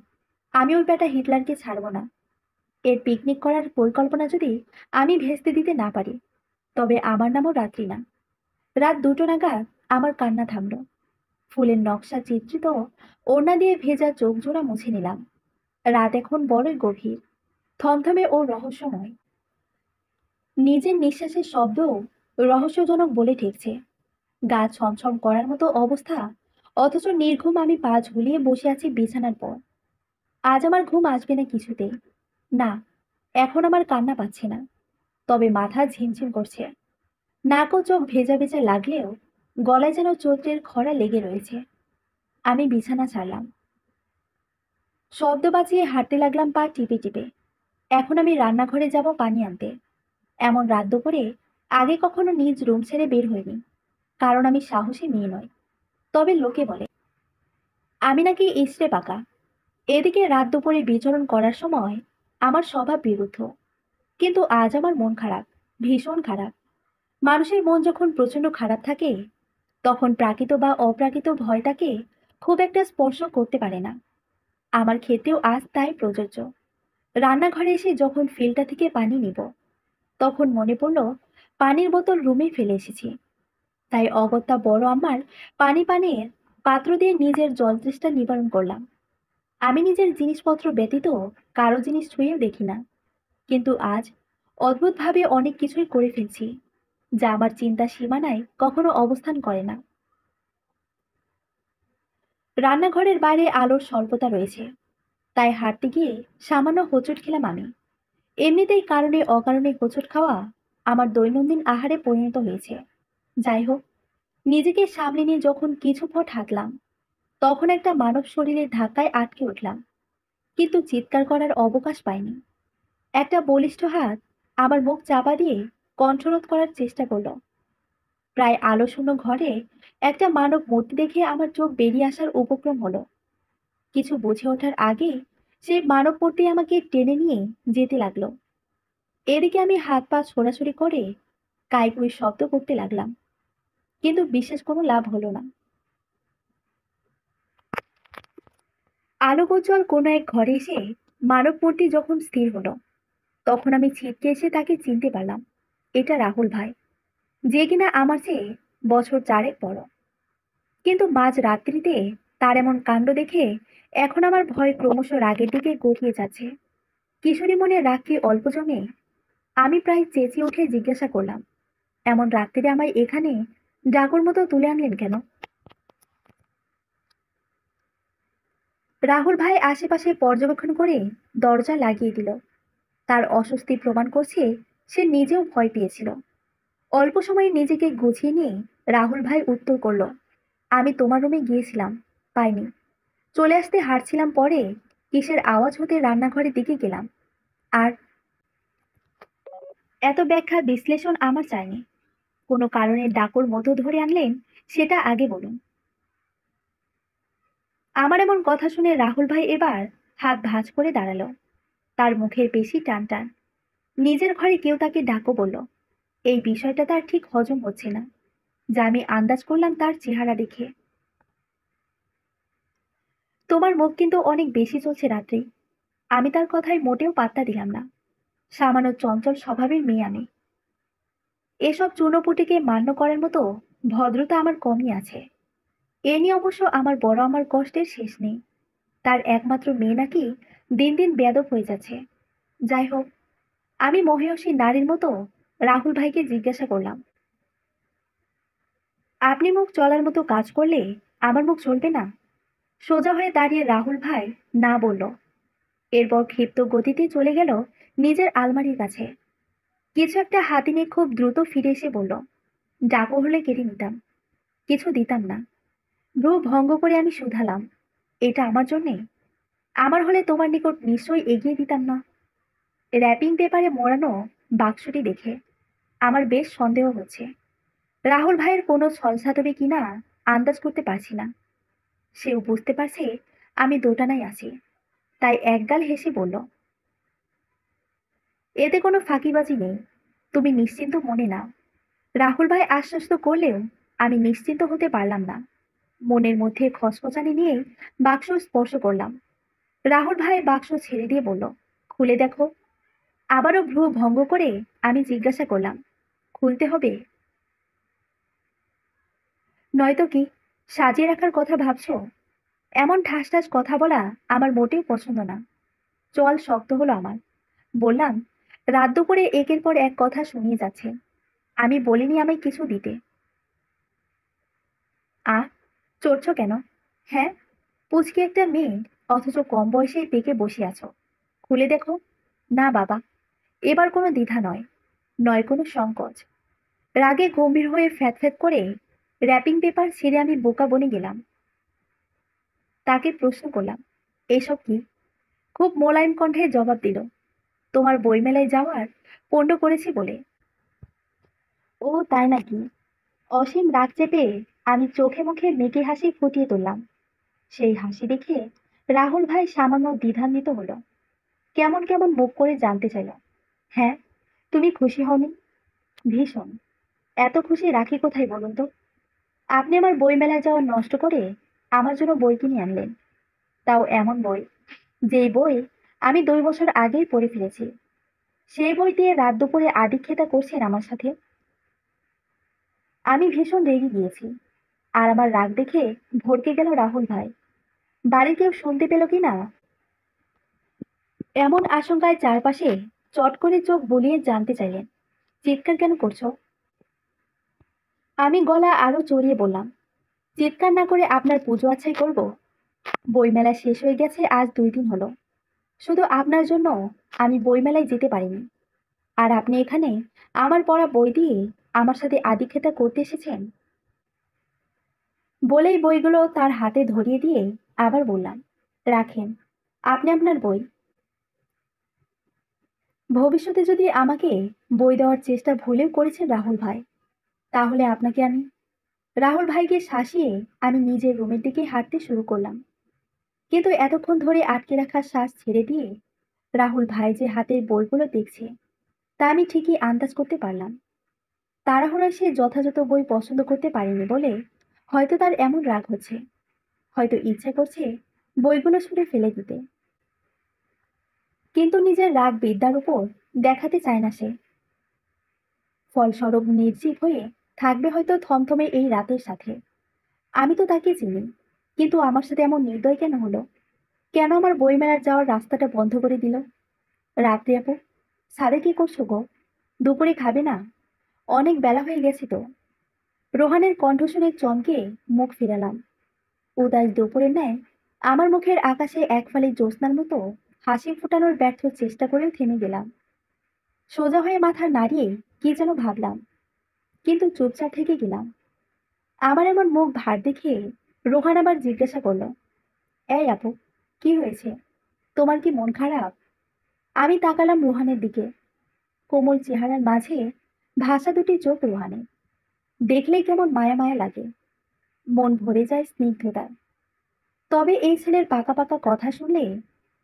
আমি ওই বেটা হিটলারকে ছাড়বো না। এর পিকনিক করার পরিকল্পনা যদি আমি ভেস্তে দিতে না পারি, তবে আমার নামও রাত্রি না। রাত 2টো নাগাদ আমার কান্না থামলো। ফুলের নকশা চিত্রিত ওড়না দিয়ে ভেজা চোখ জোড়া মুছে নিলাম। রাত এখন বড়ই গভীর, থমথমে ও রহস্যময়। নিজের নিঃশ্বাসের শব্দও রহস্যজনক বলে ঠেকছে। গা ছমছম করার মতো অবস্থা, অথচ নির্ঘুম আমি পা ঝুলিয়ে বসে আছি বিছানার পর। আজ আমার ঘুম আসবে না কিছুতেই। না, এখন আমার কান্না পাচ্ছে না, তবে মাথা ঝিমঝিম করছে। নাক ও চোখ ভেজা ভেজা লাগলেও গলায় যেন চৈত্রের খরা লেগে রয়েছে। আমি বিছানা ছাড়লাম, শব্দ বাঁচিয়ে হাঁটতে লাগলাম পা টিপে টিপে। এখন আমি রান্নাঘরে যাব পানি আনতে। এমন রাত দুপুরে আগে কখনো নিজ রুম ছেড়ে বের হইনি, কারণ আমি সাহসী মেয়ে নই। তবে লোকে বলে আমি নাকি ইসরে পাকা। এদিকে রাত দুপুরে বিচরণ করার সময় আমার স্বভাব বিরুদ্ধ। কিন্তু আজ আমার মন খারাপ, ভীষণ খারাপ। মানুষের মন যখন প্রচন্ড খারাপ থাকে, তখন প্রাকৃত বা অপ্রাকৃত ভয় তাকে খুব একটা স্পর্শ করতে পারে না। আমার ক্ষেত্রেও আজ তাই প্রযোজ্য। রান্নাঘরে এসে যখন ফিল্টার থেকে পানি নিব, তখন মনে পড়ল পানির বোতল রুমে ফেলে এসেছি। তাই অগত্যা বড় আমার পানি পানির পাত্র দিয়ে নিজের জল তৃষ্ণা নিবারণ করলাম। আমি নিজের জিনিসপত্র ব্যতীত কারো জিনিস ছুঁয়েও দেখি না, কিন্তু আজ অদ্ভুতভাবে অনেক কিছুই করে ফেলছি, যা আমার চিন্তা সীমানায় কখনো অবস্থান করে না। রান্নাঘরের বাইরে আলোর স্বল্পতা রয়েছে, তাই হাঁটতে গিয়ে সামান্য হোঁচট খেলাম আমি। এমনিতেই কারণে অকারণে হোঁচট খাওয়া আমার দৈনন্দিন আহারে পরিণত হয়েছে। যাই হোক, নিজেকে সামলে নিয়ে যখন কিছু পথ হাঁটলাম, তখন একটা মানব শরীরের ধাক্কায় আটকে উঠলাম, কিন্তু চিৎকার করার অবকাশ পাইনি। একটা বলিষ্ঠ হাত আমার মুখ চাপা দিয়ে কণ্ঠরোধ করার চেষ্টা করলো। প্রায় আলোশূন্য ঘরে একটা মানব মূর্তি দেখে আমার চোখ বেরিয়ে আসার উপক্রম হলো। কিছু বুঝে ওঠার আগে সেই মানব মূর্তি আমাকে টেনে নিয়ে যেতে লাগলো। এদিকে আমি হাত পা ছোড়াছুড়ি করে কাইকুই শব্দ করতে লাগলাম, কিন্তু বিশেষ কোনো লাভ হলো না। আলোকোজ্জ্বল কোনো এক ঘরে এসে মানব মূর্তি যখন স্থির হলো, তখন আমি ছিটকে এসে তাকে চিনতে পারলাম। এটা রাহুল ভাই, যে কিনা আমার চেয়ে বছর 4 বড়। কিন্তু মাঝ রাত্রিতে তার এমন কাণ্ড দেখে এখন আমার ভয় ক্রমশ রাগের দিকে গড়িয়ে যাচ্ছে। কিশোরী মনে রাগ কি অল্প জমে? আমি প্রায় চেঁচিয়ে উঠে জিজ্ঞাসা করলাম, এমন রাত্রিরে আমায় এখানে ডাকুর মতো তুলে আনলেন কেন? রাহুল ভাই আশেপাশে পর্যবেক্ষণ করে দরজা লাগিয়ে দিল। তার অস্বস্তি প্রমাণ করছে সে নিজেও ভয় পেয়েছিল। অল্প সময়ে নিজেকে গুছিয়ে নিয়ে রাহুল ভাই উত্তর করলো, আমি তোমার রুমে গিয়েছিলাম, পাইনি। চলে আসতে হাঁটছিলাম, পরে কিসের আওয়াজ হতে রান্নাঘরের দিকে গেলাম। আর এত ব্যাখ্যা বিশ্লেষণ আমার চাইনি। কোনো কারণে ডাকর মতো ধরে আনলেন, সেটা আগে বলুন। আমার এমন কথা শুনে রাহুল ভাই এবার হাত ভাঁজ করে দাঁড়ালো। তার মুখের পেশি টান টান। নিজের ঘরে কেউ তাকে ডাকো বলল, এই বিষয়টা তার ঠিক হজম হচ্ছে না, যা আমি আন্দাজ করলাম তার চেহারা দেখে। তোমার মুখ কিন্তু অনেক বেশি চলছে রাত্রি। আমি তার কথায় মোটেও পাত্তা দিলাম না। সামান্য চঞ্চল স্বভাবের মেয়ে আমি। এসব চুনোপুটিকে মান্য করার মতো ভদ্রতা আমার কমই আছে। এ নিয়ে অবশ্য আমার বড় আমার কষ্টের শেষ নেই। তার একমাত্র মেয়ে নাকি দিন দিন বেয়াদব হয়ে যাচ্ছে। যাই হোক, আমি মহিয়সী নারীর মতো রাহুল ভাইকে জিজ্ঞাসা করলাম, আপনি মুখ চলার মতো কাজ করলে আমার মুখ চলবে না? সোজা হয়ে দাঁড়িয়ে রাহুল ভাই না বলল। এরপর ক্ষিপ্ত গতিতে চলে গেল নিজের আলমারির কাছে। কিছু একটা হাতে নিয়ে খুব দ্রুত ফিরে এসে বলল, ডাকু হলে কেড়ে নিতাম, কিছু দিতাম না। ভ্রু ভঙ্গ করে আমি শুধালাম, এটা আমার জন্যে? আমার হলে তোমার নিকট নিশ্চয়ই এগিয়ে দিতাম না। র্যাপিং পেপারে মোড়ানো বাক্সটি দেখে আমার বেশ সন্দেহ হচ্ছে। রাহুল ভাইয়ের কোনো ছলসাতুরি কিনা আন্দাজ করতে পারছি না। সেও বুঝতে পারছে আমি দোটানায় আছি, তাই একগাল হেসে বলল, এতে কোনো ফাঁকিবাজি নেই, তুমি নিশ্চিন্ত মনে নাও। রাহুল ভাই আশ্বস্ত করলেও আমি নিশ্চিন্ত হতে পারলাম না। মনের মধ্যে খসখসানি নিয়ে বাক্স স্পর্শ করলাম। রাহুল ভাই বাক্স ছেড়ে দিয়ে বলল, খুলে দেখো। আবারও ভ্রু ভঙ্গ করে আমি জিজ্ঞাসা করলাম, খুলতে হবে? নয়তো কি, সাজিয়ে রাখার কথা ভাবছো? এমন ঠাস ঠাস কথা বলা আমার মোটেও পছন্দ না। চল শক্ত হলো আমার। বললাম, রাত দুপুরে একের পর এক কথা শুনিয়ে যাচ্ছে। আমি বলিনি আমায় কিছু দিতে। আহ, চড়ছ কেন? হ্যাঁ, পুচকি একটা মেয়ে, অথচ কম বয়সেই পেকে বসে আছো। খুলে দেখো। না বাবা, এবার কোনো দ্বিধা নয়, নয় কোনো সংকোচ। রাগে গম্ভীর হয়ে ফ্যাত ফ্যাত করে র্যাপিং পেপার ছেড়ে আমি বোকা বনে গেলাম। তাকে প্রশ্ন করলাম, এসব কি? খুব মোলায়েম কণ্ঠে জবাব দিল, তোমার বইমেলায় যাওয়ার পণ্ড করেছি বলে। ও তাই নাকি? অসীম রাগ চেপে আমি চোখে মুখে মেকি হাসি ফুটিয়ে তুললাম। সেই হাসি দেখে রাহুল ভাই সামান্য দ্বিধান্বিত হলো। কেমন কেমন মুখ করে জানতে চাইল, হ্যাঁ, তুমি খুশি হওনি? ভীষণ। এত খুশি রাখি কোথায় বলুন তো? আপনি আমার বই মেলায় যাওয়া নষ্ট করে আমার জন্য বই কিনে আনলেন, তাও এমন বই, যেই বই আমি 2 বছর আগেই পড়ে ফেলেছি। সেই বই দিয়ে রাত দুপুরে আদিক্ষেতা করছেন আমার সাথে। আমি ভীষণ রেগে গিয়েছি, আর আমার রাগ দেখে ভড়কে গেল রাহুল ভাই। বাড়ির কেউ শুনতে পেল কিনা এমন আশঙ্কায় চারপাশে চট করে চোখ বুলিয়ে জানতে চাইলেন, চিৎকার কেন করছো? আমি গলা আরো চড়িয়ে বললাম, চিৎকার না করে আপনার পুজো আচ্ছাই করব? বইমেলা শেষ হয়ে গেছে আজ 2 দিন হলো। শুধু আপনার জন্য আমি বইমেলায় যেতে পারিনি, আর আপনি এখানে আমার পড়া বই দিয়ে আমার সাথে আদিক্ষেতা করতে এসেছেন। বলেই বইগুলো তার হাতে ধরিয়ে দিয়ে আবার বললাম, রাখেন, আপনি আপনার বই। ভবিষ্যতে যদি আমাকে বই দেওয়ার চেষ্টা ভুলেও করেছেন রাহুল ভাই, তাহলে আপনাকে আমি। রাহুল ভাইকে শাসিয়ে আমি নিজের রুমের দিকে হাঁটতে শুরু করলাম। কিন্তু এতক্ষণ ধরে আটকে রাখা শ্বাস ছেড়ে দিয়ে রাহুল ভাই যে হাতের বইগুলো দেখছে, তা আমি ঠিকই আন্দাজ করতে পারলাম। তাড়াহুড়োয় সে যথাযথ বই পছন্দ করতে পারেনি বলে হয়তো তার এমন রাগ হচ্ছে, হয়তো ইচ্ছে করছে বইগুলো ছুঁড়ে ফেলে দিতে। কিন্তু নিজের রাগ বিদ্যার উপর দেখাতে চায় না সে। ফলস্বরূপ নির্জীব হয়ে থাকবে হয়তো থমথমে এই রাতের সাথে। আমি তো তাকে চিনি, কিন্তু আমার সাথে এমন নির্দয় কেন হলো? কেন আমার বইমেলার যাওয়ার রাস্তাটা বন্ধ করে দিল? রাত্রি আপু, সাদে কি করছো গো? দুপুরে খাবে না? অনেক বেলা হয়ে গেছে তো। রোহানের কণ্ঠ শুনে চমকে মুখ ফিরালাম। উদাস দুপুরের ন্যায় আমার মুখের আকাশে এক ফালি জ্যোৎস্নার মতো হাসি ফোটানোর ব্যর্থ চেষ্টা করেও থেমে গেলাম। সোজা হয়ে মাথা নাড়িয়ে কি যেন ভাবলাম, কিন্তু চুপচাপ থেকে গেলাম। আমার এমন মুখ ভার দেখে রোহান আবার জিজ্ঞাসা করলো, এই আপু, কি হয়েছে? তোমার কি মন খারাপ? আমি তাকালাম রোহানের দিকে। কোমল চেহারার মাঝে ভাষা দুটি চোখ রোহানের, দেখলেই কেমন মায়া মায়া লাগে। মন ভরে যায় স্নিগ্ধতায়। তবে এই ছেলের পাকা পাকা কথা শুনলে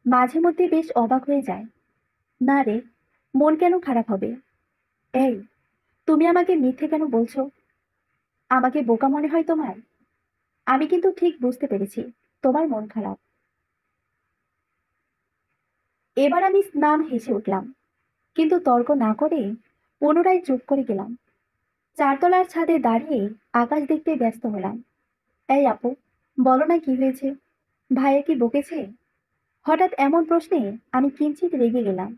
মাঝে মধ্যে বেশ অবাক হয়ে যায়। না রে, মন কেন খারাপ হবে? এই, তুমি আমাকে মিথ্যে কেন বলছো? আমাকে বোকা মনে হয় তোমার? আমি কিন্তু ঠিক বুঝতে পেরেছি তোমার মন খারাপ। এবার আমি স্নান হেসে উঠলাম, কিন্তু তর্ক না করে পুনরায় চুপ করে গেলাম। চারতলার ছাদে দাঁড়িয়ে আকাশ দেখতে ব্যস্ত হলাম। এই আপু, বলো না কি হয়েছে? ভাইয়া কি বকেছে? হঠাৎ এমন প্রশ্নে আমি কিঞ্চিত রেগে গেলাম,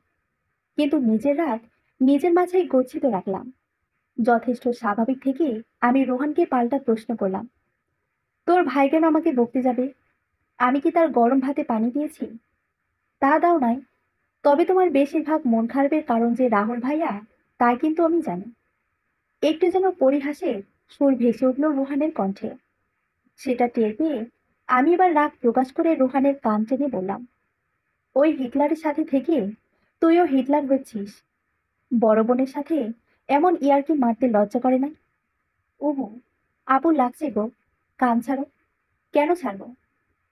কিন্তু নিজের রাগ নিজের মাঝেই গচ্ছিত রাখলাম। যথেষ্ট স্বাভাবিক থেকে আমি রোহানকে পাল্টা প্রশ্ন করলাম, তোর ভাই কেন আমাকে বকতে যাবে? আমি কি তার গরম ভাতে পানি দিয়েছি? তা দাও নাই। তবে তোমার বেশিরভাগ মন খারাপের কারণ যে রাহুল ভাইয়া, তা কিন্তু আমি জানি। একটু যেন পরিহাসের সুর ভেসে উঠল রুহানের কণ্ঠে। সেটা টের পেয়ে আমি এবার রাগ প্রকাশ করে রুহানের কান টেনে বললাম, ওই হিটলারের সাথে থেকে তুইও হিটলার হচ্ছিস। বড় বোনের সাথে এমন ইয়ার্কি মারতে লজ্জা করে না? ওহো, আপু লাগছে গো। কান ছাড়ো। কেন ছাড়বো?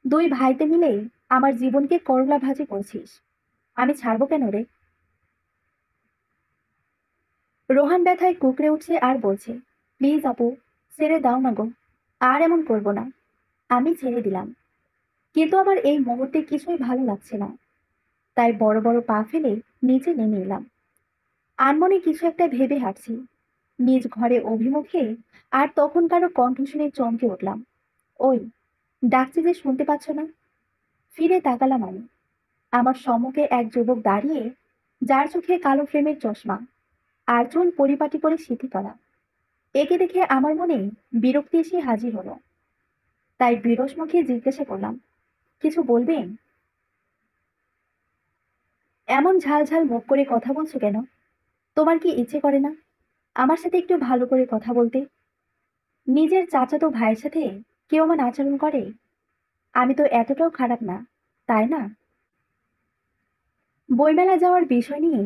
দুই ভাইতে মিলে আমার জীবনকে করলা ভাজি করছিস। আমি ছাড়বো কেন রে? রোহান ব্যথায় কুকড়ে উঠছে আর বলছে, প্লিজ আপু, ছেড়ে দাও না গো। আর এমন করবো না। আমি ছেড়ে দিলাম, কিন্তু আমার এই মুহূর্তে কিছুই ভালো লাগছে না। তাই বড় বড় পা ফেলে নিচে নেমে এলাম। আনমনে কিছু একটা ভেবে হাঁটছি নিজ ঘরে অভিমুখে। আর তখন কারো কণ্ঠ শুনে চমকে উঠলাম। ওই, ডাকছে যে শুনতে পাচ্ছ না? ফিরে তাকালাম আমি। আমার সম্মুখে এক যুবক দাঁড়িয়ে, যার চোখে কালো ফ্রেমের চশমা আর চুল পরিপাটি করে সিঁথি করা। একে দেখে আমার মনে বিরক্তি এসে হাজির হলো। তাই বিরস মুখে জিজ্ঞাসা করলাম, কিছু বলবেন? এমন ঝাল ঝাল মুখ করে কথা বলছো কেন? তোমার কি ইচ্ছে করে না আমার সাথে একটু ভালো করে কথা বলতে? নিজের চাচাতো ভাইয়ের সাথে কেউ এমন আচরণ করে? আমি তো এতটাও খারাপ না, তাই না? বইমেলা যাওয়ার বিষয় নিয়ে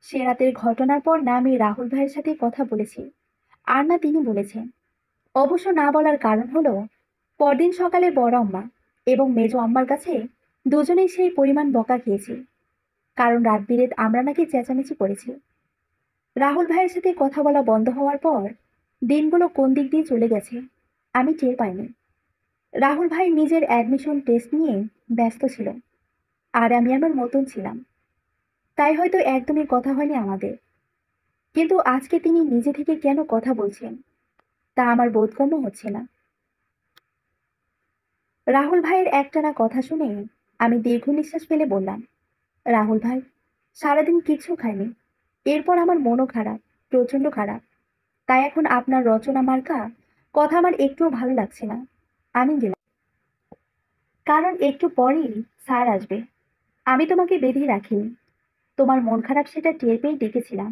সে রাতের ঘটনার পর না আমি রাহুল ভাইয়ের সাথে কথা বলেছি, আর না তিনি বলেছেন। অবশ্য না বলার কারণ হলো, পরদিন সকালে বড় আম্মা এবং মেজ আম্মার কাছে দুজনেই সেই পরিমাণ বকা খেয়েছি। কারণ রাত বিরেত আমরা নাকি চেঁচামেচি করেছি। রাহুল ভাইয়ের সাথে কথা বলা বন্ধ হওয়ার পর দিনগুলো কোন দিক দিয়ে চলে গেছে আমি টের পাইনি। রাহুল ভাই নিজের অ্যাডমিশন টেস্ট নিয়ে ব্যস্ত ছিল, আর আমি আমার মতন ছিলাম। তাই হয়তো একদমই কথা হয়নি আমাদের। কিন্তু আজকে তিনি নিজে থেকে কেন কথা বলছেন তা আমার বোধগম্য হচ্ছে না। রাহুল ভাইয়ের একটানা কথা শুনে আমি দীর্ঘ নিঃশ্বাস ফেলে বললাম, রাহুল ভাই, সারাদিন কিছু খাইনি। এরপর আমার মনও খারাপ, প্রচন্ড খারাপ। তাই এখন আপনার রচনা মার্কা কথা আমার একটুও ভালো লাগছে না। আমি গেলাম, কারণ একটু পরেই স্যার আসবে। আমি তোমাকে বেঁধে রাখিনি। তোমার মন খারাপ সেটা টের পেয়ে ডেকেছিলাম,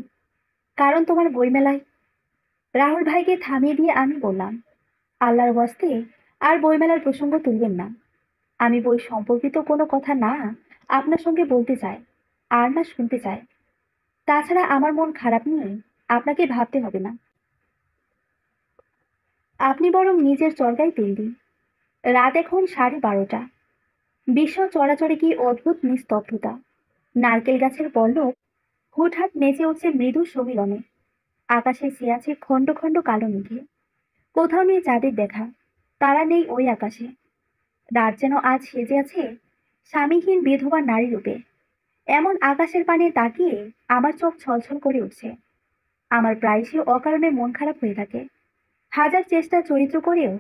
কারণ তোমার বইমেলায়। রাহুল ভাইকে থামিয়ে দিয়ে আমি বললাম, আল্লাহর ওয়াস্তে আর বইমেলার প্রসঙ্গ তুলবেন না। আমি বই সম্পর্কিত কোনো কথা না আপনার সঙ্গে বলতে চাই, আর না শুনতে চাই। তাছাড়া আমার মন খারাপ নিয়ে আপনাকে ভাবতে হবে না। আপনি বরং নিজের চরকায় তেল দিন। রাত এখন 12:30। বিশ্ব চরাচরে কি অদ্ভুত নিস্তব্ধতা। নারকেল গাছের পল্লব হুটহাট নেচে উঠছে মৃদু সমীরণে। আকাশে ছেয়ে আছে খণ্ড খণ্ড কালো মেঘে। কোথাও নেই চাঁদের দেখা, তারা নেই ওই আকাশে। রাত যেন আজ সেজে আছে স্বামীহীন বিধবা নারী রূপে। এমন আকাশের পানে তাকিয়ে আমার চোখ ছলছল করে উঠছে। আমার প্রায়শই অকারণে মন খারাপ হয়ে থাকে। হাজার চেষ্টা চরিত্র করেও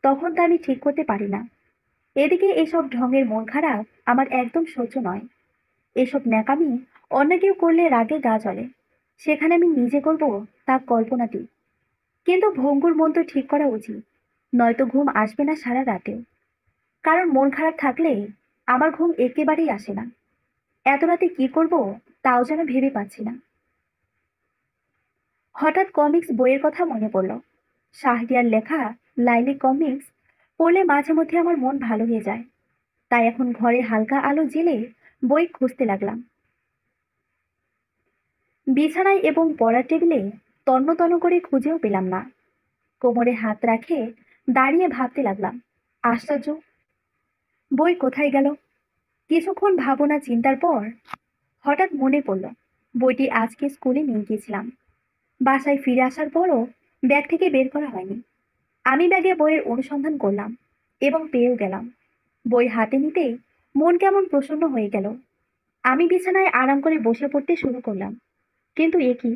তখন তা আমি ঠিক করতে পারি না। এদিকে এসব ঢঙের মন খারাপ আমার একদম সহ্য নয়। এসব ন্যাকামি অন্য কেউ করলে রাগে গা জ্বলে, সেখানে আমি নিজে করব তা কল্পনাতীত। কিন্তু ভঙ্গুর মন তো ঠিক করা উচিত, নয়তো ঘুম আসবে না সারা রাতেও। কারণ মন খারাপ থাকলে আমার ঘুম একেবারেই আসে না। এত রাতে কি করব তাও যেন ভেবে পাচ্ছি না। হঠাৎ কমিক্স বইয়ের কথা মনে পড়ল। শাহরিয়ার লেখা লাইলি কমিক্স পড়লে মাঝে মধ্যে আমার মন ভালো হয়ে যায়। তাই এখন ঘরে হালকা আলো জ্বেলে বই খুঁজতে লাগলাম। বিছানায় এবং পড়ার টেবিলে তন্ন তন্ন করে খুঁজেও পেলাম না। কোমরে হাত রাখে দাঁড়িয়ে ভাবতে লাগলাম, আশ্চর্য, বই কোথায় গেল? কিছুক্ষণ ভাবনা চিন্তার পর হঠাৎ মনে পড়ল বইটি আজকে স্কুলে নিয়ে গিয়েছিলাম। বাসায় ফিরে আসার পরও ব্যাগ থেকে বের করা হয়নি। আমি ব্যাগে বইয়ের অনুসন্ধান করলাম এবং পেয়েও গেলাম। বই হাতে নিতেই মন কেমন প্রসন্ন হয়ে গেল। আমি বিছানায় আরাম করে বসে পড়তে শুরু করলাম। কিন্তু এ কি,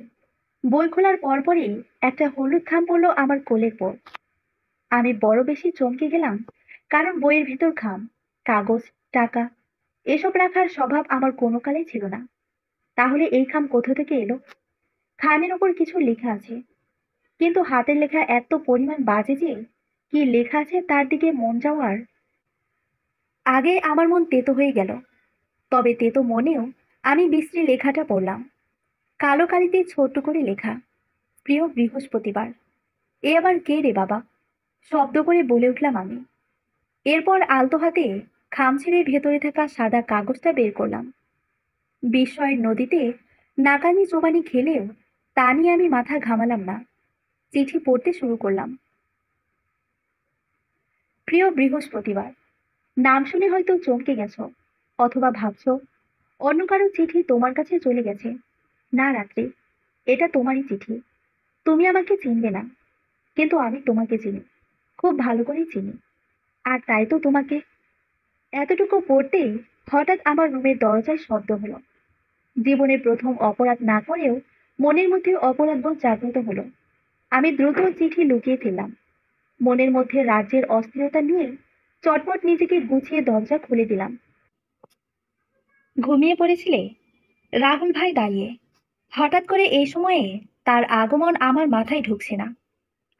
বই খোলার পরপরই একটা হলুদ খাম পড়লো আমার কোলের পর। আমি বড় বেশি চমকে গেলাম, কারণ বইয়ের ভিতর খাম, কাগজ, টাকা এসব রাখার স্বভাব আমার কোনো কালেই ছিল না। তাহলে এই খাম কোথা থেকে এলো? খামের ওপর কিছু লেখা আছে, কিন্তু হাতের লেখা এত পরিমাণ বাজে যে কি লেখা আছে তার দিকে মন যাওয়ার আগে আমার মন তেতো হয়ে গেল। তবে তেতো মনেও আমি বিশ্রী লেখাটা পড়লাম। কালো কালিতে ছোট্ট করে লেখা, প্রিয় বৃহস্পতিবার। এ আবার কে রে বাবা? শব্দ করে বলে উঠলাম আমি। এরপর আলতো হাতে খাম ছেড়ে ভেতরে থাকা সাদা কাগজটা বের করলাম। বিস্ময়ের নদীতে নাকানি চোবানি খেলেও তা নিয়ে আমি মাথা ঘামালাম না। চিঠি পড়তে শুরু করলাম। প্রিয় বৃহস্পতিবার, নাম শুনে হয়তো চমকে গেছো, অথবা ভাবছো অন্য কারো চিঠি তোমার কাছে চলে গেছে। না রাত্রি, এটা তোমারই চিঠি। তুমি আমাকে চিনবে না, কিন্তু আমি তোমাকে চিনি, খুব ভালো করেই চিনি। আর তাই তো তোমাকে। এতটুকু পড়তেই হঠাৎ আমার রুমের দরজায় শব্দ হলো। জীবনের প্রথম অপরাধ না করেও মনের মধ্যে অপরাধবোধ জাগ্রত হলো। আমি দ্রুত চিঠি লুকিয়ে ফেললাম। মনের মধ্যে রাজ্যের অস্থিরতা নিয়ে চটপট নিজেকে গুছিয়ে দরজা খুলে দিলাম। ঘুমিয়ে পড়েছিলে? রাহুল ভাই দাঁড়িয়ে। হঠাৎ করে এই সময়ে তার আগমন আমার মাথায় ঢুকছে না।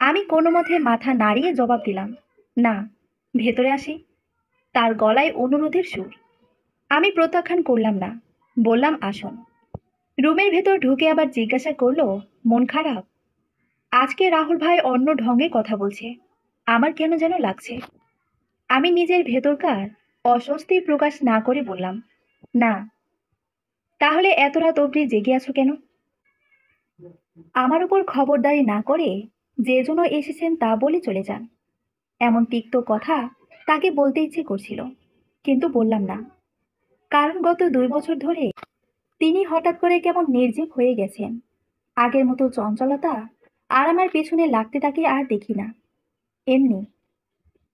আমি কোনো মতে মাথা নাড়িয়ে জবাব দিলাম, না, ভেতরে আসি। তার গলায় অনুরোধের সুর। আমি প্রত্যাখ্যান করলাম না, বললাম আসুন। রুমের ভেতর ঢুকে আবার জিজ্ঞাসা করলো, মন খারাপ? আজকে রাহুল ভাই অন্য ঢঙ্গে কথা বলছে, আমার কেন যেন লাগছে। আমি নিজের ভেতরকার অস্বস্তি প্রকাশ না করে বললাম, না। তাহলে এত রাত অবধি জেগে আছো কেন? আমার উপর খবরদারি না করে যে জন্য এসেছেন তা বলে চলে যান। এমন তিক্ত কথা তাকে বলতে ইচ্ছে করছিল, কিন্তু বললাম না। কারণ গত 2 বছর ধরে তিনি হঠাৎ করে কেমন নির্জীব হয়ে গেছেন। আগের মতো চঞ্চলতা আর আমার পেছনে লাগতে তাকে আর দেখি না। এমনি।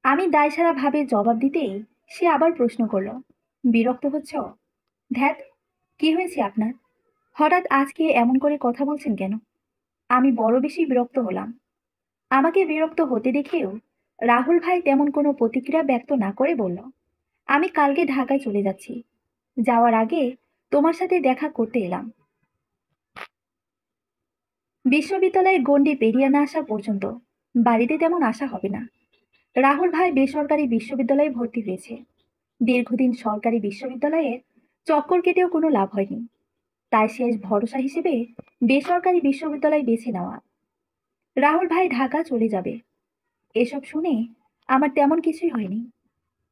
আমি দায়সারা ভাবে জবাব দিতেই সে আবার প্রশ্ন করল, বিরক্ত হচ্ছ? ধ্যাত, কি হয়েছে আপনার? হঠাৎ আজকে এমন করে কথা বলছেন কেন? আমি বড় বেশি বিরক্ত হলাম। আমাকে বিরক্ত হতে দেখেও রাহুল ভাই তেমন কোনো প্রতিক্রিয়া ব্যক্ত না করে বলল, আমি কালকে ঢাকায় চলে যাচ্ছি। যাওয়ার আগে তোমার সাথে দেখা করতে এলাম। বিশ্ববিদ্যালয়ে গণ্ডি পেরিয়ে না আসা পর্যন্ত বাড়িতে তেমন আসা হবে না। রাহুল ভাই বেসরকারি বিশ্ববিদ্যালয়ে ভর্তি হয়েছে। দীর্ঘদিন সরকারি বিশ্ববিদ্যালয়ে চক্কর কেটেও কোনো লাভ হয়নি। তাই শেষ ভরসা হিসেবে বেসরকারি বিশ্ববিদ্যালয় বেছে নেওয়া। রাহুল ভাই ঢাকা চলে যাবে, এসব শুনে আমার তেমন কিছুই হয়নি।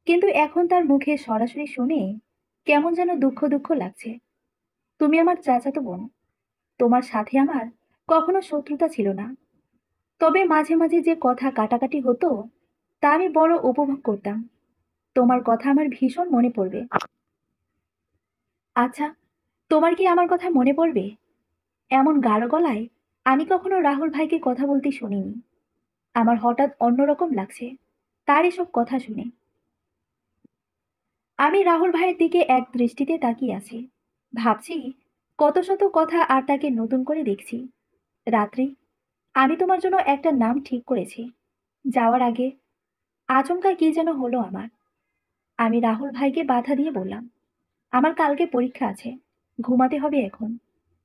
কিন্তু এখন তার মুখে সরাসরি শুনে কেমন যেন দুঃখ দুঃখ লাগছে। তুমি আমার চাচাতো বোন, তোমার সাথে আমার কখনো শত্রুতা ছিল না। তবে মাঝে মাঝে যে কথা কাটাকাটি হতো তা আমি বড় উপভোগ করতাম। তোমার কথা আমার ভীষণ মনে পড়বে। আচ্ছা, তোমার কি আমার কথা মনে পড়বে? এমন গাঢ় গলায় আমি কখনো রাহুল ভাইকে কথা বলতে শুনিনি। আমার হঠাৎ অন্যরকম লাগছে তার এসব কথা শুনে। আমি রাহুল ভাইয়ের দিকে এক দৃষ্টিতে তাকিয়ে আছি। ভাবছি কত শত কথা আর তাকে নতুন করে দেখছি। রাত্রি, আমি তোমার জন্য একটা নাম ঠিক করেছি। যাওয়ার আগে আচমকা কি যেন হলো আমার। আমি রাহুল ভাইকে বাধা দিয়ে বললাম, আমার কালকে পরীক্ষা আছে, ঘুমাতে হবে এখন।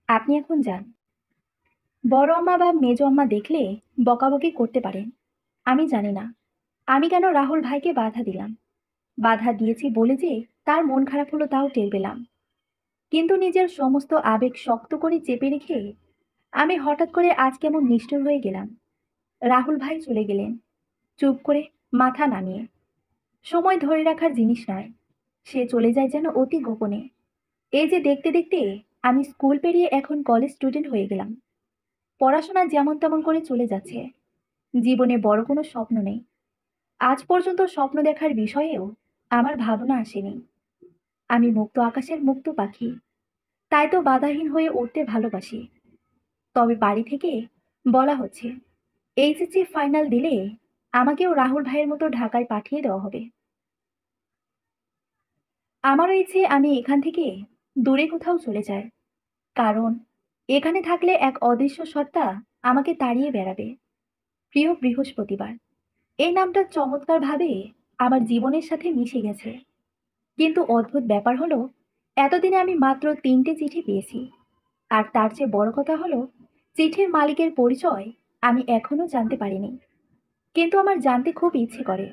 আপনি এখন যান। বড় আম্মা বা মেজো আম্মা দেখলে বকাবকি করতে পারেন। আমি জানি না আমি কেন রাহুল ভাইকে বাধা দিলাম। বাধা দিয়েছি বলে যে তার মন খারাপ হলো তাও টের পেলাম। কিন্তু নিজের সমস্ত আবেগ শক্ত করে চেপে রেখে আমি হঠাৎ করে আজ কেমন নিষ্ঠুর হয়ে গেলাম। রাহুল ভাই চলে গেলেন চুপ করে, মাথা নামিয়ে। সময় ধরে রাখার জিনিস নয়, সে চলে যায় যেন অতি গোপনে। এই যে দেখতে দেখতে আমি স্কুল পেরিয়ে এখন কলেজ স্টুডেন্ট হয়ে গেলাম। পড়াশোনা যেমন তেমন করে চলে যাচ্ছে। জীবনে বড় কোনো স্বপ্ন নেই। আজ পর্যন্ত স্বপ্ন দেখার বিষয়েও আমার ভাবনা আসেনি। আমি মুক্ত আকাশের মুক্ত পাখি, তাই তো বাধাহীন হয়ে উঠতে ভালোবাসি। তবে বাড়ি থেকে বলা হচ্ছে এইচএসসি ফাইনাল দিলে আমাকেও রাহুল ভাইয়ের মতো ঢাকায় পাঠিয়ে দেওয়া হবে। আমারও ইচ্ছে আমি এখান থেকে দূরে কোথাও চলে যাই। কারণ এখানে থাকলে এক অদৃশ্য সত্তা আমাকে তাড়িয়ে বেড়াবে। প্রিয় বৃহস্পতিবার, এই নামটা চমৎকারভাবে আমার জীবনের সাথে মিশে গেছে। কিন্তু অদ্ভুত ব্যাপার হলো, এতদিনে আমি মাত্র 3টে চিঠি পেয়েছি। আর তার চেয়ে বড় কথা হলো, চিঠির মালিকের পরিচয় আমি এখনো জানতে পারিনি। কিন্তু আমার জানতে খুব ইচ্ছে করে,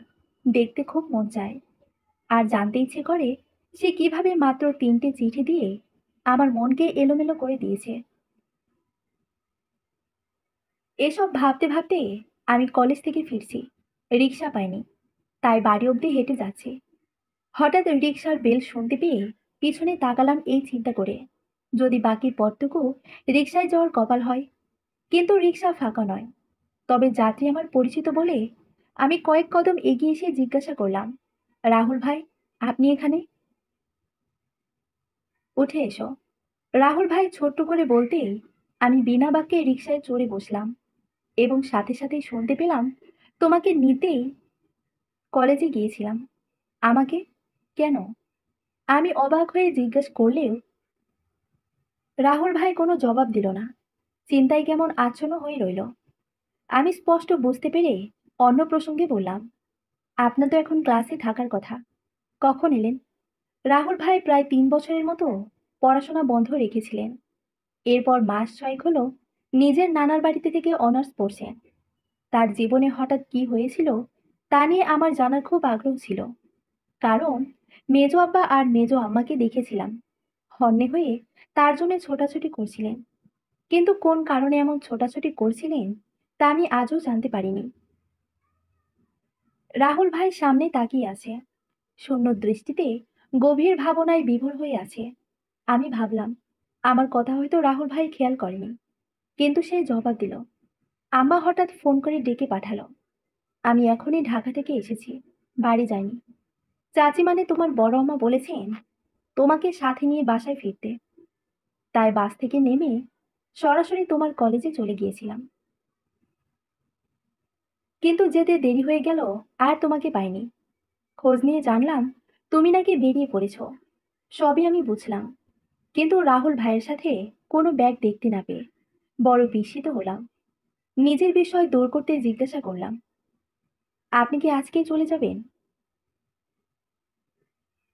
দেখতে খুব মন চায়। আর জানতে ইচ্ছে করে সে কিভাবে মাত্র 3টে চিঠি দিয়ে আমার মনকে এলোমেলো করে দিয়েছে। এসব ভাবতে ভাবতে আমি কলেজ থেকে ফিরছি। রিক্সা পাইনি, তাই বাড়ি অবধি হেঁটে যাচ্ছি। হঠাৎ রিক্সার বেল শুনতে পেয়ে পিছনে তাকালাম এই চিন্তা করে, যদি বাকি পথটুকু রিক্সায় যাওয়ার কপাল হয়। কিন্তু রিক্সা ফাঁকা নয়। তবে যাত্রী আমার পরিচিত বলে আমি কয়েক কদম এগিয়ে এসে জিজ্ঞাসা করলাম, রাহুল ভাই, আপনি এখানে? উঠে এসো। রাহুল ভাই ছোট্ট করে বলতেই আমি বিনা বাক্যে রিক্সায় চড়ে বসলাম এবং সাথে সাথেই শুনতে পেলাম, তোমাকে নিতেই কলেজে গিয়েছিলাম। আমাকে? কেন? আমি অবাক হয়ে জিজ্ঞেস করলেও রাহুল ভাই কোনো জবাব দিল না। চিন্তায় কেমন আচ্ছন্ন হয়ে রইল। আমি স্পষ্ট বুঝতে পেরে অন্য প্রসঙ্গে বললাম, আপনার তো এখন ক্লাসে থাকার কথা, কখন এলেন? রাহুল ভাই প্রায় ৩ বছরের মতো পড়াশোনা বন্ধ রেখেছিলেন। এরপর মাস ৬ হলো নিজের নানার বাড়িতে থেকে অনার্স পড়ছেন। তার জীবনে হঠাৎ কি হয়েছিল তা নিয়ে আমার জানার খুব আগ্রহ ছিল। কারণ মেজো আব্বা আর মেজো আম্মাকে দেখেছিলাম হন্যে হয়ে তার জন্য ছোটাছুটি করছিলেন। কিন্তু কোন কারণে এমন ছোটাছুটি করছিলেন তা আমি আজও জানতে পারিনি। রাহুল ভাই সামনে তাকিয়ে আছে, শূন্য দৃষ্টিতে গভীর ভাবনায় বিভোর হয়ে আছে। আমি ভাবলাম, আমার কথা হয়তো রাহুল ভাই খেয়াল করেনি, কিন্তু সে জবাব দিল, আম্মা হঠাৎ ফোন করে ডেকে পাঠালো। আমি এখনই ঢাকা থেকে এসেছি, বাড়ি যাইনি। চাচি মানে তোমার বড় আম্মা বলেছেন তোমাকে সাথে নিয়ে বাসায় ফিরতে। তাই বাস থেকে নেমে সরাসরি তোমার কলেজে চলে গিয়েছিলাম। কিন্তু যেতে দেরি হয়ে গেল, আর তোমাকে পাইনি। খোঁজ নিয়ে জানলাম তুমি নাকি বেরিয়ে পড়েছ। সবই আমি বুঝলাম, কিন্তু রাহুল ভাইয়ের সাথে কোনো ব্যাগ দেখতে না পেয়ে বড় বিস্মিত হলাম। নিজের বিষয় দূর করতে জিজ্ঞাসা করলাম, আপনি কি আজকেই চলে যাবেন?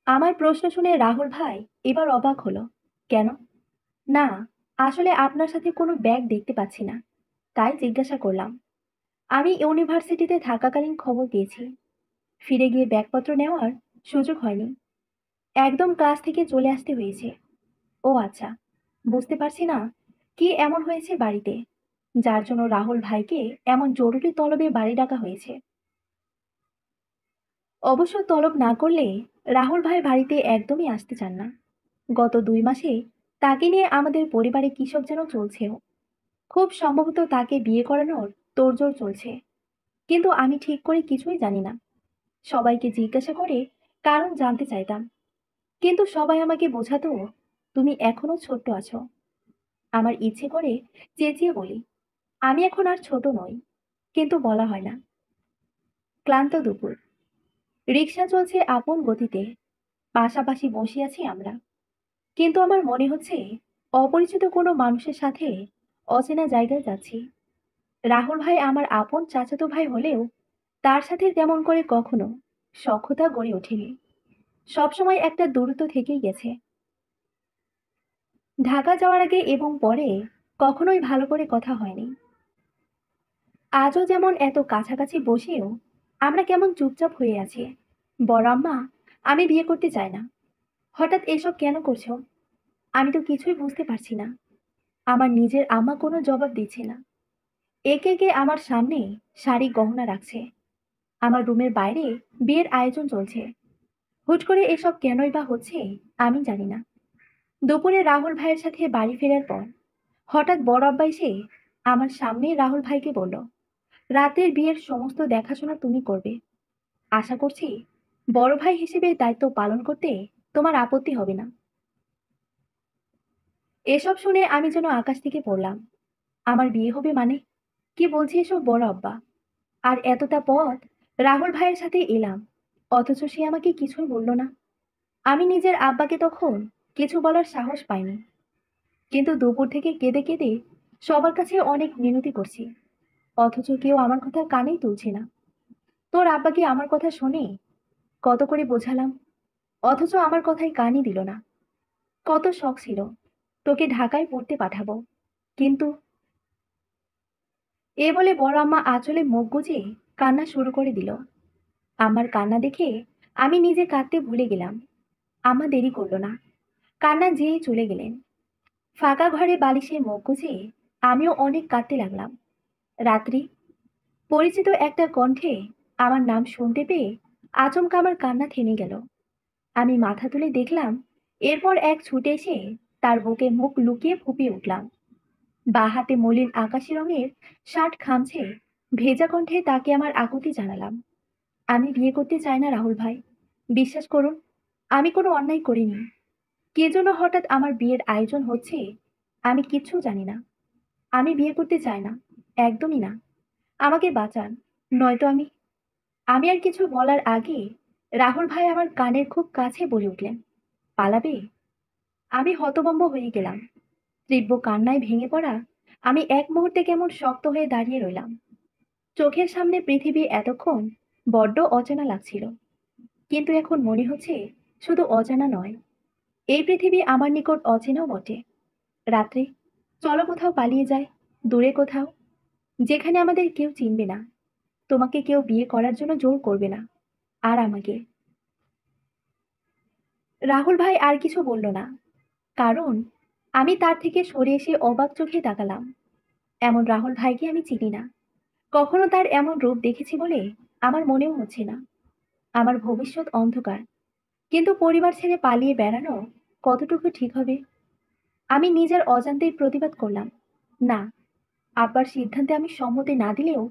আমার প্রশ্ন শুনে রাহুল ভাই এবার অবাক হলো। কেন? না, আসলে আপনার সাথে কোনো ব্যাগ দেখতে পাচ্ছি না, তাই জিজ্ঞাসা করলাম। আমি ইউনিভার্সিটিতে থাকাকালীন খবর পেয়েছি, ফিরে গিয়ে ব্যাগপত্র নেওয়ার সুযোগ হয়নি। একদম ক্লাস থেকে চলে আসতে হয়েছে। ও আচ্ছা, বুঝতে পারছি না কি এমন হয়েছে বাড়িতে, যার জন্য রাহুল ভাইকে এমন জরুরি তলবে বাড়ি ডাকা হয়েছে। অবশ্য তলব না করলে রাহুল ভাই বাড়িতে একদমই আসতে চান না। গত ২ মাসে তাকে নিয়ে আমাদের পরিবারে কিসব যেন চলছেও। খুব সম্ভবত তাকে বিয়ে করানোর তোড়জোড় চলছে। কিন্তু আমি ঠিক করে কিছুই জানি না। সবাইকে জিজ্ঞাসা করে কারণ জানতে চাইতাম, কিন্তু সবাই আমাকে বোঝাতো তুমি এখনো ছোট্ট আছো। আমার ইচ্ছে করে চেঁচিয়ে বলি, আমি এখন আর ছোট নই, কিন্তু বলা হয় না। ক্লান্ত দুপুর, রিক্সা চলছে আপন গতিতে, পাশাপাশি বসে আছি আমরা। কিন্তু আমার মনে হচ্ছে অপরিচিত কোনো মানুষের সাথে অচেনা জায়গায় যাচ্ছি। রাহুল ভাই আমার আপন চাচাতো ভাই হলেও তার সাথে তেমন করে কখনো সখ্যতা গড়ে ওঠেনি। সবসময় একটা দূরত্ব থেকেই গেছে। ঢাকা যাওয়ার আগে এবং পরে কখনোই ভালো করে কথা হয়নি। আজও যেমন এত কাছাকাছি বসেও আমরা কেমন চুপচাপ হয়ে আছি। বড় আম্মা, আমি বিয়ে করতে চাই না। হঠাৎ এসব কেন করছো? আমি তো কিছুই বুঝতে পারছি না। আমার নিজের আম্মা কোনো জবাব দিচ্ছে না। একে একে আমার সামনে শাড়ি গহনা রাখছে। আমার রুমের বাইরে বিয়ের আয়োজন চলছে। হুট করে এসব কেনই বা হচ্ছে আমি জানি না। দুপুরে রাহুল ভাইয়ের সাথে বাড়ি ফেরার পর হঠাৎ বড় আব্বা এসে আমার সামনে রাহুল ভাইকে বলল, রাতের বিয়ের সমস্ত দেখাশোনা তুমি করবে। আশা করছি বড় ভাই হিসেবে দায়িত্ব পালন করতে তোমার আপত্তি হবে না। এসব শুনে আমি যেন আকাশ থেকে পড়লাম। আমার বিয়ে হবে মানে? কি বলছি এসব বড় আব্বা? আর এতটা পথ রাহুল ভাইয়ের সাথে এলাম, অথচ সে আমাকে কিছুই বলল না। আমি নিজের আব্বাকে তখন কিছু বলার সাহস পাইনি। কিন্তু দুপুর থেকে কেঁদে কেঁদে সবার কাছে অনেক মিনতি করছি, অথচ কেউ আমার কথা কানেই তুলছে না। তোর আব্বা কি আমার কথা শোনে? কত করে বোঝালাম, অথচ আমার কথায় কানই দিল না। কত শখ ছিল তোকে ঢাকায় পড়তে পাঠাবো, কিন্তু এ বলে বড় আম্মা আঁচলে মুখ গুজে কান্না শুরু করে দিল। আমার কান্না দেখে আমি নিজে কাঁদতে ভুলে গেলাম। আম্মা দেরি করলো না, কান্না যেয়ে চলে গেলেন। ফাঁকা ঘরে বালিশে মুখ গুজে আমিও অনেক কাঁদতে লাগলাম। রাত্রি। পরিচিত একটা কণ্ঠে আমার নাম শুনতে পেয়ে আচমকা আমার কান্না থেমে গেল। আমি মাথা তুলে দেখলাম, এরপর এক ছুটে এসে তার বুকে মুখ লুকিয়ে ফুপিয়ে উঠলাম। বা হাতে মলিন আকাশি রঙের শার্ট খামছে। ভেজা কণ্ঠে তাকে আমার আকুতি জানালাম, আমি বিয়ে করতে চাই না রাহুল ভাই। বিশ্বাস করুন, আমি কোনো অন্যায় করিনি। কে জন্য হঠাৎ আমার বিয়ের আয়োজন হচ্ছে আমি কিচ্ছু জানি না। আমি বিয়ে করতে চাই না, একদমই না। আমাকে বাঁচান, নয়তো আমি। আমি আর কিছু বলার আগে রাহুল ভাই আমার কানের খুব কাছে বলে উঠলেন, পালাবে? আমি হতভম্ব হয়ে গেলাম। তীব্র কান্নায় ভেঙে পড়া আমি এক মুহূর্তে কেমন শক্ত হয়ে দাঁড়িয়ে রইলাম। চোখের সামনে পৃথিবী এতক্ষণ বড্ড অচেনা লাগছিল, কিন্তু এখন মনে হচ্ছে শুধু অজানা নয়, এই পৃথিবী আমার নিকট অচেনাও বটে। রাত্রে, চলো কোথাও পালিয়ে যায়, দূরে কোথাও, যেখানে আমাদের কেউ চিনবে না। তোমাকে কেউ বিয়ে করার জন্য জোর করবে না, আর আমাকে। রাহুল ভাই আর কিছু বলল না, কারণ আমি তার থেকে সরে এসে অবাক চোখে তাকালাম। এমন রাহুল ভাইকে আমি চিনি না, কখনো তার এমন রূপ দেখেছি বলে আমার মনেও হচ্ছে না। আমার ভবিষ্যৎ অন্ধকার, কিন্তু পরিবার ছেড়ে পালিয়ে বেড়ানো কতটুকু ঠিক হবে? আমি নিজের অজান্তেই প্রতিবাদ করলাম, না। আব্বার সিদ্ধান্তে আমি সম্মতি না দিলেও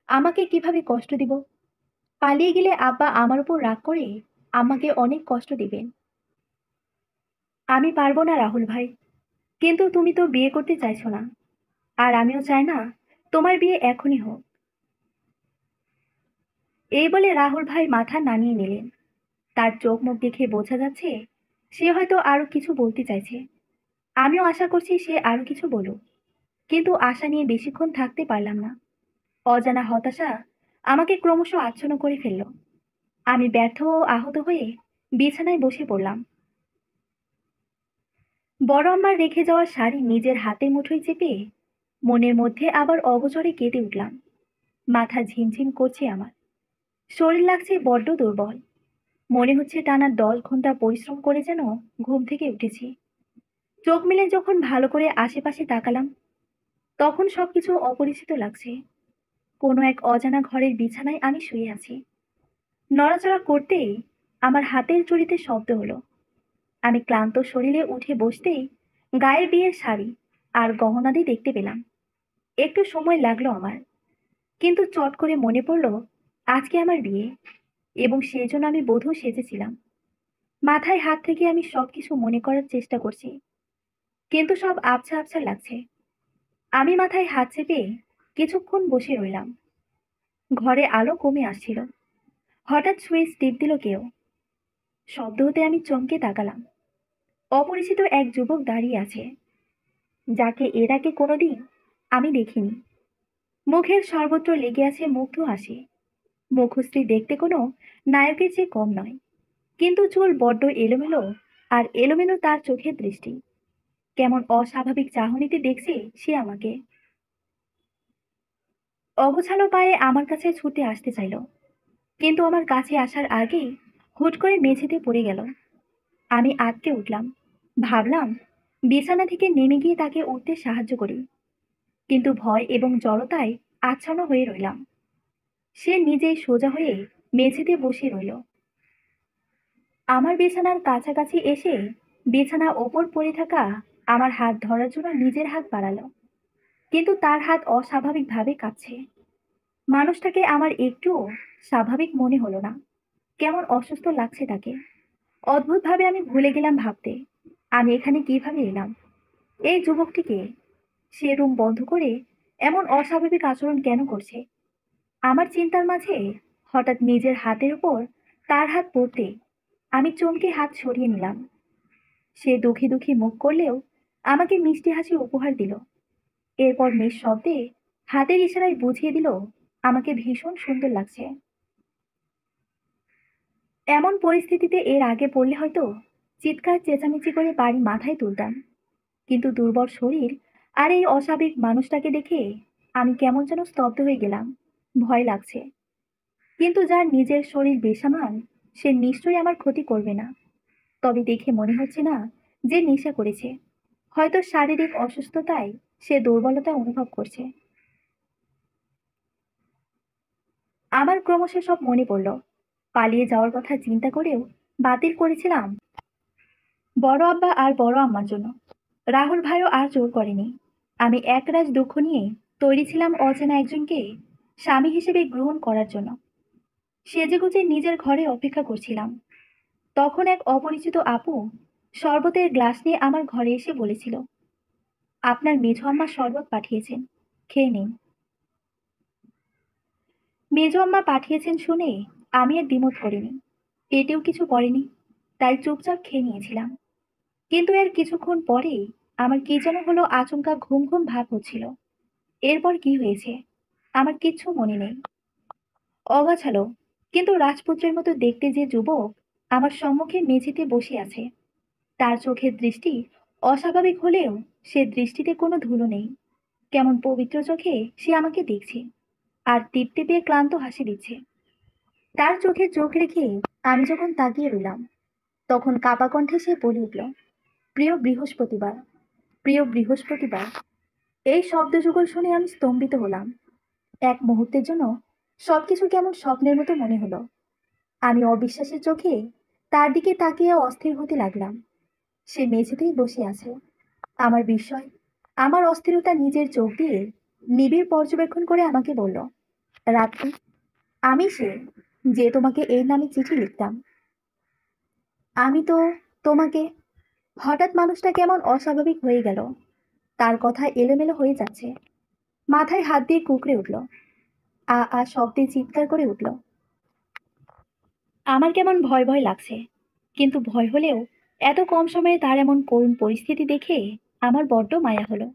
আমাকে কিভাবে কষ্ট দিব? পালিয়ে গেলে আব্বা আমার উপর রাগ করে আমাকে অনেক কষ্ট দিবেন। আমি পারবো না রাহুল ভাই। কিন্তু তুমি তো বিয়ে করতে চাইছো না, আর আমিও চাই না তোমার বিয়ে এখনই হোক। এই বলে রাহুল ভাই মাথা নামিয়ে নিলেন। তার চোখ মুখ দেখে বোঝা যাচ্ছে সে হয়তো আরো কিছু বলতে চাইছে। আমিও আশা করছি সে আরো কিছু বলুক, কিন্তু আশা নিয়ে বেশিক্ষণ থাকতে পারলাম না। অজানা হতাশা আমাকে ক্রমশ আচ্ছন্ন করে ফেলল। আমি ব্যর্থ ও আহত হয়ে বিছানায় বসে পড়লাম। বড় আম্মার রেখে যাওয়া শাড়ি নিজের হাতের মুঠোয় চেপে মনের মধ্যে আবার অগোচরে কেঁদে উঠলাম। মাথা ঝিমঝিম করছে আমার, শরীর লাগছে বড্ড দুর্বল। মনে হচ্ছে টানা 10 ঘন্টা পরিশ্রম করে যেন ঘুম থেকে উঠেছি। চোখ মেলে যখন ভালো করে আশেপাশে তাকালাম, তখন সবকিছু অপরিচিত লাগছে। কোনো এক অজানা ঘরের বিছানায় আমি শুয়ে আছি। নড়াচড়া করতেই আমার হাতের চুড়িতে শব্দ হলো। আমি ক্লান্ত শরীরে উঠে বসতেই গায়ের বিয়ের শাড়ি আর গহনাদি দেখতে পেলাম। একটু সময় লাগলো আমার, কিন্তু চট করে মনে পড়লো আজকে আমার বিয়ে, এবং সেই জন্য আমি বধূ সেজেছিলাম। মাথায় হাত থেকে আমি সবকিছু মনে করার চেষ্টা করছি, কিন্তু সব আবছা আবছা লাগছে। আমি মাথায় হাত চেপে কিছুক্ষণ বসে রইলাম। ঘরে আলো কমে আসছিল। হঠাৎ সুইচ টিপ দিল কেউ। শব্দ হতে আমি চমকে তাকালাম। অপরিচিত এক যুবক দাঁড়িয়ে আছে, যাকে এর আগে কোনোদিন আমি দেখিনি। মুখের সর্বত্র লেগে আছে মুগ্ধ হাসি। মুখশ্রী দেখতে কোনো নায়কের চেয়ে কম নয়, কিন্তু চুল বড্ড এলোমেলো, আর এলোমেলো তার চোখের দৃষ্টি। কেমন অস্বাভাবিক চাহনিতে দেখছে সে আমাকে। অগোছালো পায়ে আমার কাছে ছুটে আসতে চাইল, কিন্তু আমার কাছে আসার আগেই হুট করে মেঝেতে পড়ে গেল। আমি আঁতকে উঠলাম। ভাবলাম বিছানা থেকে নেমে গিয়ে তাকে উঠতে সাহায্য করি, কিন্তু ভয় এবং জড়তায় আচ্ছন্ন হয়ে রইলাম। সে নিজেই সোজা হয়ে মেঝেতে বসে রইল। আমার বিছানার কাছাকাছি এসে বিছানা ওপর পড়ে থাকা আমার হাত ধরার জন্য নিজের হাত বাড়ালো, কিন্তু তার হাত অস্বাভাবিকভাবে কাঁপছে। মানুষটাকে আমার একটুও স্বাভাবিক মনে হলো না। কেমন অসুস্থ লাগছে তাকে। অদ্ভুতভাবে আমি ভুলে গেলাম ভাবতে আমি এখানে কিভাবে এলাম। এই যুবকটিকে, সে রুম বন্ধ করে এমন অস্বাভাবিক আচরণ কেন করছে? আমার চিন্তার মাঝে হঠাৎ নিজের হাতের উপর তার হাত পড়তে আমি চমকে হাত সরিয়ে নিলাম। সে দুঃখী দুঃখী মুখ করলেও আমাকে মিষ্টি হাসি উপহার দিল। এরপর নিঃশব্দে হাতের ইশারায় বুঝিয়ে দিল আমাকে ভীষণ সুন্দর লাগছে। এমন পরিস্থিতিতে এর আগে পড়লে হয়তো চিৎকার চেঁচামেচি করে বাড়ি মাথায় তুলতাম, কিন্তু দুর্বল শরীর আর এই অস্বাভাবিক মানুষটাকে দেখে আমি কেমন যেন স্তব্ধ হয়ে গেলাম। ভয় লাগছে, কিন্তু যার নিজের শরীর বেসামাল সে নিশ্চয়ই আমার ক্ষতি করবে না। তবে দেখে মনে হচ্ছে না যে নেশা করেছে। হয়তো শারীরিক অসুস্থতায় সে দুর্বলতা অনুভব করছে। আমার ক্রমশ সব মনে পড়ল। পালিয়ে যাওয়ার কথা চিন্তা করেও বাতিল করেছিলাম বড় আব্বা আর বড় আম্মার জন্য। রাহুল ভাইও আর জোর করেনি। আমি একরাশ দুঃখ নিয়ে তৈরি ছিলাম অচেনা একজনকে স্বামী হিসেবে গ্রহণ করার জন্য। সেজেগুজে নিজের ঘরে অপেক্ষা করছিলাম। তখন এক অপরিচিত আপু শরবতের গ্লাস নিয়ে আমার ঘরে এসে বলেছিল, আপনার মেঝো আম্মা শরবত পাঠিয়েছেন, খেয়ে নিন। মেজো আম্মা পাঠিয়েছেন শুনে আমি আর দ্বিমত করিনি, পেটেও কিছু পড়েনি, তাই চুপচাপ খেয়ে নিয়েছিলাম। কিন্তু এর কিছুক্ষণ পরেই আমার কি যেন হলো, আচমকা ঘুম ঘুম ভাব হচ্ছিল। এরপর কি হয়েছে আমার কিচ্ছু মনে নেই। অগাছালো কিন্তু রাজপুত্রের মতো দেখতে যে যুবক আমার সম্মুখে মেঝেতে বসে আছে, তার চোখের দৃষ্টি অস্বাভাবিক হলেও সে দৃষ্টিতে কোনো ধুলো নেই। কেমন পবিত্র চোখে সে আমাকে দেখছে আর টিপতে পেয়ে ক্লান্ত হাসি দিচ্ছে। তার চোখে চোখ রেখে আমি যখন তাকিয়ে রইলাম, তখন কাপা কণ্ঠে সে বলে উঠল, প্রিয় বৃহস্পতিবার, প্রিয় বৃহস্পতিবার। এই শব্দ যুগল শুনে আমি স্তম্ভিত হলাম। এক মুহূর্তের জন্য সবকিছু কেমন স্বপ্নের মতো মনে হলো। আমি অবিশ্বাসের চোখে তার দিকে তাকিয়ে অস্থির হতে লাগলাম। সে মেঝেতেই বসে আছে। আমার বিস্ময়, আমার অস্থিরতা নিজের চোখ দিয়ে নিবিড় পর্যবেক্ষণ করে আমাকে বলল, রাত্রি, আমি সে যে তোমাকে এই নামে চিঠি লিখতাম। আমি তো তোমাকে। হঠাৎ মানুষটা কেমন অস্বাভাবিক হয়ে গেল। তার কথা এলোমেলো হয়ে যাচ্ছে। মাথায় হাত দিয়ে কুঁকড়ে উঠল। আ আ শব্দে চিৎকার করে উঠল। আমার কেমন ভয় ভয় লাগছে। কিন্তু ভয় হলেও এত কম সময়ে তার এমন করুণ পরিস্থিতি দেখে আমার বড্ড মায়া হলো।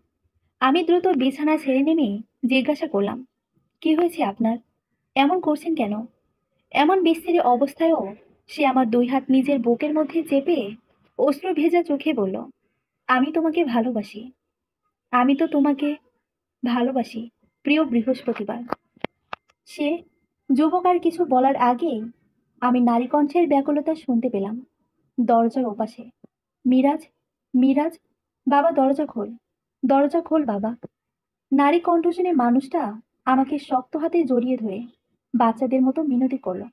আমি দ্রুত বিছানা ছেড়ে নেমে জিজ্ঞাসা করলাম, কি হয়েছে আপনার? এমন করছেন কেন? এমন বিস্তৃত অবস্থায়ও সে আমার দুই হাত নিজের বুকের মধ্যে চেপে অশ্রু ভেজা চোখে বলল, আমি তোমাকে ভালোবাসি। আমি তো তোমাকে ভালোবাসি, প্রিয় বৃহস্পতিবার। সে যুবক আর কিছু বলার আগেই আমি নারী কণ্ঠের ব্যাকুলতা শুনতে পেলাম দরজার ওপাশে। মিরাজ, মিরাজ, বাবা দরজা খোল, দরজা খোল বাবা। নারী কণ্ঠ শুনে মানুষটা আমাকে শক্ত হাতে জড়িয়ে ধরে বাচ্চাদের মতো মিনতি করলো,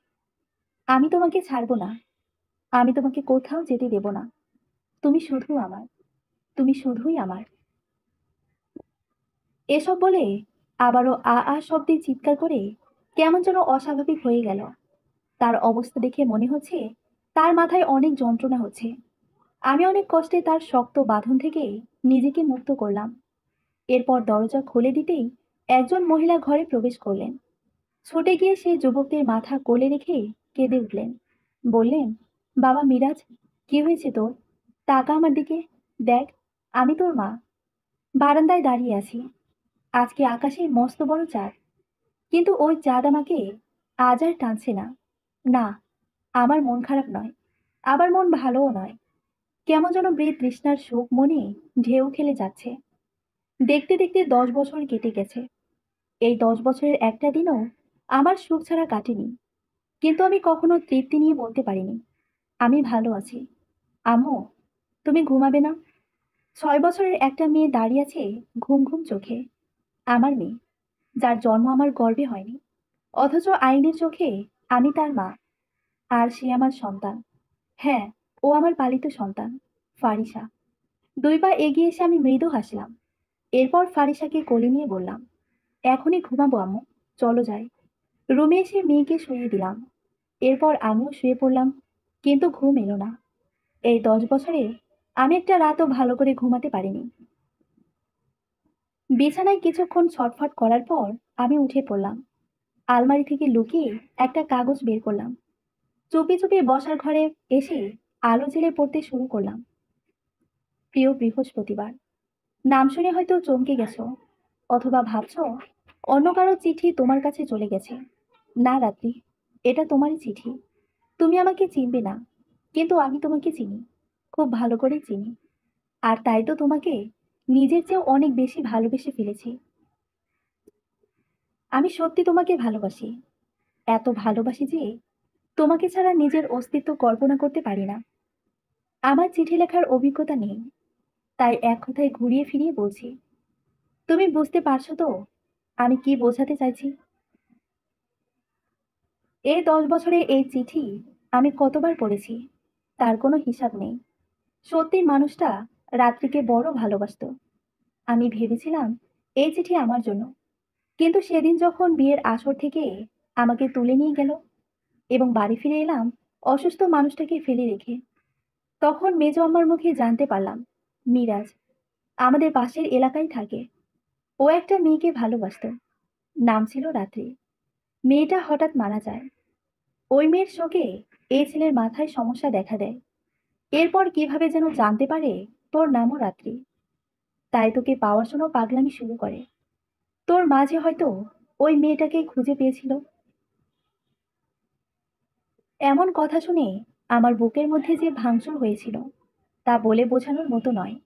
আমি তোমাকে ছাড়বো না, আমি তোমাকে কোথাও যেতে দেব না। তুমি শুধু আমার, তুমি শুধুই আমার। এসব বলে আবারও আ আ শব্দে চিৎকার করে কেমন যেন অস্বাভাবিক হয়ে গেল। তার অবস্থা দেখে মনে হচ্ছে তার মাথায় অনেক যন্ত্রণা হচ্ছে। আমি অনেক কষ্টে তার শক্ত বাঁধন থেকে নিজেকে মুক্ত করলাম। এরপর দরজা খুলে দিতেই একজন মহিলা ঘরে প্রবেশ করলেন। ছুটে গিয়ে সেই যুবকদের মাথা কোলে রেখে কেঁদে উঠলেন। বললেন, বাবা মিরাজ, কি হয়েছে তোর? তাকা আমার দিকে, দেখ, আমি তোর মা। বারান্দায় দাঁড়িয়ে আছি। আজকে আকাশে মস্ত বড় চাঁদ, কিন্তু ওই চাঁদ আমাকে আজ আর টানছে না। না, আমার মন খারাপ নয়, আবার মন ভালোও নয়। কেমন যেন বৃদ্ধ তৃষ্ণার শোক মনে ঢেউ খেলে যাচ্ছে। দেখতে দেখতে 10 বছর কেটে গেছে। এই 10 বছরের একটা দিনও আমার সুখ ছাড়া কাটেনি। কিন্তু আমি কখনো তৃপ্তি নিয়ে বলতে পারিনি, আমি ভালো আছি। আম্মু, তুমি ঘুমাবে না? 6 বছরের একটা মেয়ে দাঁড়িয়ে আছে ঘুম ঘুম চোখে। আমার মেয়ে, যার জন্ম আমার গর্ভে হয়নি, অথচ আইনের চোখে আমি তার মা। আর সে আমার সন্তান। হ্যাঁ, ও আমার পালিত সন্তান, ফারিসা। 2 পা এগিয়ে এসে আমি মৃদু হাসলাম। এরপর ফারিসাকে কোলে নিয়ে বললাম, এখনই ঘুমাবো আম্মু, চলো যাই। রুমে এসে মেয়েকে শুইয়ে দিলাম। এরপর আমিও শুয়ে পড়লাম। কিন্তু ঘুম এলো না। এই 10 বছরে আমি একটা রাতও ভালো করে ঘুমাতে পারিনি। বিছানায় কিছুক্ষণ ছটফট করার পর আমি উঠে পড়লাম। আলমারি থেকে লুকিয়ে একটা কাগজ বের করলাম। চুপি চুপি বসার ঘরে এসে আলো জেলে পড়তে শুরু করলাম। প্রিয় বৃহস্পতিবার। নাম শুনে হয়তো চমকে গেছো, অথবা ভাবছো অন্য কারো চিঠি তোমার কাছে চলে গেছে। না রাত্রি, এটা তোমারই চিঠি। তুমি আমাকে চিনবে না, কিন্তু আমি তোমাকে চিনি, খুব ভালো করে চিনি। আর তাই তো তোমাকে নিজের চেয়েও অনেক বেশি ভালোবেসে ফেলেছি। আমি সত্যি তোমাকে ভালোবাসি, এত ভালোবাসি যে তোমাকে ছাড়া নিজের অস্তিত্ব কল্পনা করতে পারি না। আমার চিঠি লেখার অভিজ্ঞতা নেই, তাই এক কথায় ঘুরিয়ে ফিরিয়ে বলছি। তুমি বুঝতে পারছো তো আমি কি বোঝাতে চাইছি? এই 10 বছরে এই চিঠি আমি কতবার পড়েছি তার কোনো হিসাব নেই। সত্যি মানুষটা রাত্রিকে বড় ভালোবাসতো। আমি ভেবেছিলাম এই চিঠি আমার জন্য। কিন্তু সেদিন যখন বিয়ের আসর থেকে আমাকে তুলে নিয়ে গেল এবং বাড়ি ফিরে এলাম অসুস্থ মানুষটাকে ফেলে রেখে, তখন মেজো আম্মার মুখে জানতে পারলাম মিরাজ আমাদের পাশের এলাকায় থাকে। ও একটা মেয়েকে ভালোবাসতো, নাম ছিল রাত্রি। মেয়েটা হঠাৎ মারা যায়। ওই মেয়ের শোকে এই ছেলের মাথায় সমস্যা দেখা দেয়। এরপর কিভাবে যেন জানতে পারে তোর নামও রাত্রি, তাই তোকে পাওয়ার জন্য পাগলামি শুরু করে। তোর মাঝে হয়তো ওই মেয়েটাকেই খুঁজে পেয়েছিল। এমন কথা শুনে আমার বুকের মধ্যে যে ভাঙচুর হয়েছিল তা বলে বোঝানোর মতো নয়।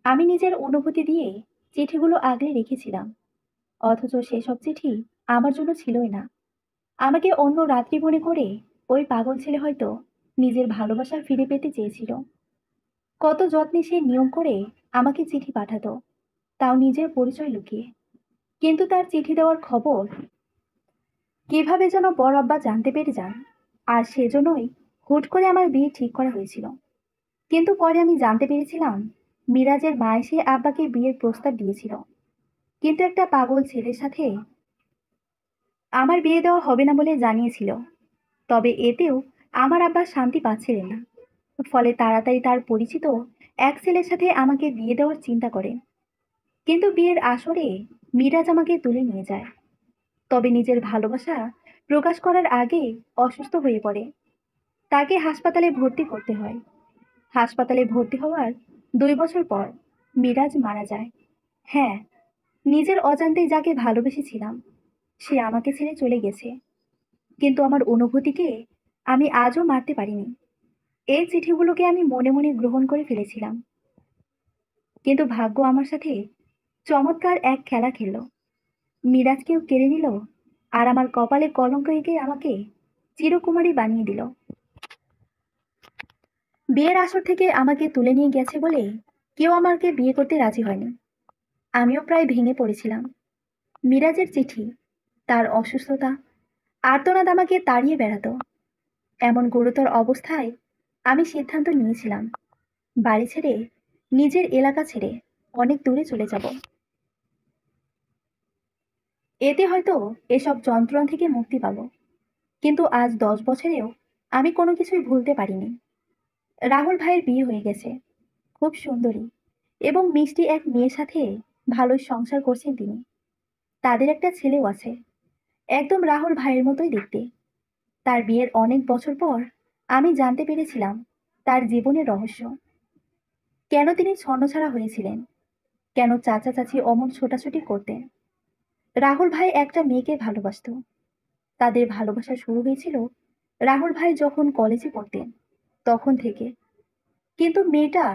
আমি নিজের অনুভূতি দিয়ে চিঠিগুলো আগলে রেখেছিলাম, অথচ সেসব চিঠি আমার জন্য ছিলই না। আমাকে অন্য রাত্রি মনে করে ওই পাগল ছেলে হয়তো নিজের ভালোবাসা ফিরে পেতে চেয়েছিল। কত যত্নে সে নিয়ম করে আমাকে চিঠি পাঠাতো, তাও নিজের পরিচয় লুকিয়ে। কিন্তু তার চিঠি দেওয়ার খবর কিভাবে যেন বড় আব্বা জানতে পেরে যান, আর সেজন্যই হুট করে আমার বিয়ে ঠিক করা হয়েছিল। কিন্তু পরে আমি জানতে পেরেছিলাম মিরাজের মা এসে আব্বাকে বিয়ের প্রস্তাব দিয়েছিল, কিন্তু একটা পাগল ছেলের সাথে আমার বিয়ে দেওয়া হবে না বলে জানিয়েছিল। তবে এতেও আমার আব্বা শান্তি পাচ্ছিলেন না। ফলে তাড়াতাড়ি তার পরিচিত এক ছেলের সাথে আমাকে বিয়ে দেওয়ার চিন্তা করে। কিন্তু বিয়ের আসরে মিরাজ আমাকে তুলে নিয়ে যায়। তবে নিজের ভালোবাসা প্রকাশ করার আগে অসুস্থ হয়ে পড়ে। তাকে হাসপাতালে ভর্তি করতে হয়। হাসপাতালে ভর্তি হওয়ার 2 বছর পর মিরাজ মারা যায়। হ্যাঁ, নিজের অজান্তেই যাকে ভালোবেসেছিলাম সে আমাকে ছেড়ে চলে গেছে। কিন্তু আমার অনুভূতিকে আমি আজও মারতে পারিনি। এই চিঠিগুলোকে আমি মনে মনে গ্রহণ করে ফেলেছিলাম। কিন্তু ভাগ্য আমার সাথে চমৎকার এক খেলা খেলল। মিরাজকেও কেড়ে নিল, আর আমার কপালে কলঙ্ক এঁকে আমাকে চিরকুমারী বানিয়ে দিল। বিয়ের আসর থেকে আমাকে তুলে নিয়ে গেছে বলে কেউ আমাকে বিয়ে করতে রাজি হয়নি। আমিও প্রায় ভেঙে পড়েছিলাম। মিরাজের চিঠি, তার অসুস্থতা, আর্তনাদ আমাকে তাড়িয়ে বেড়াতো। এমন গুরুতর অবস্থায় আমি সিদ্ধান্ত নিয়েছিলাম বাড়ি ছেড়ে, নিজের এলাকা ছেড়ে অনেক দূরে চলে যাব। এতে হয়তো এসব যন্ত্রণা থেকে মুক্তি পাবো। কিন্তু আজ 10 বছরেও আমি কোনো কিছুই ভুলতে পারিনি। রাহুল ভাইয়ের বিয়ে হয়ে গেছে, খুব সুন্দরী এবং মিষ্টি এক মেয়ের সাথে ভালোই সংসার করছেন তিনি। তাদের একটা ছেলেও আছে, একদম রাহুল ভাইয়ের মতোই দেখতে। তার বিয়ের অনেক বছর পর আমি জানতে পেরেছিলাম তার জীবনের রহস্য। কেন তিনি ছন্নছাড়া হয়েছিলেন, কেন চাচা চাচি অমন ছোটাছুটি করতেন। রাহুল ভাই একটা মেয়েকে ভালোবাসতো। তাদের ভালোবাসা শুরু হয়েছিল রাহুল ভাই যখন কলেজে পড়তেন তখন থেকে। কিন্তু মেয়েটা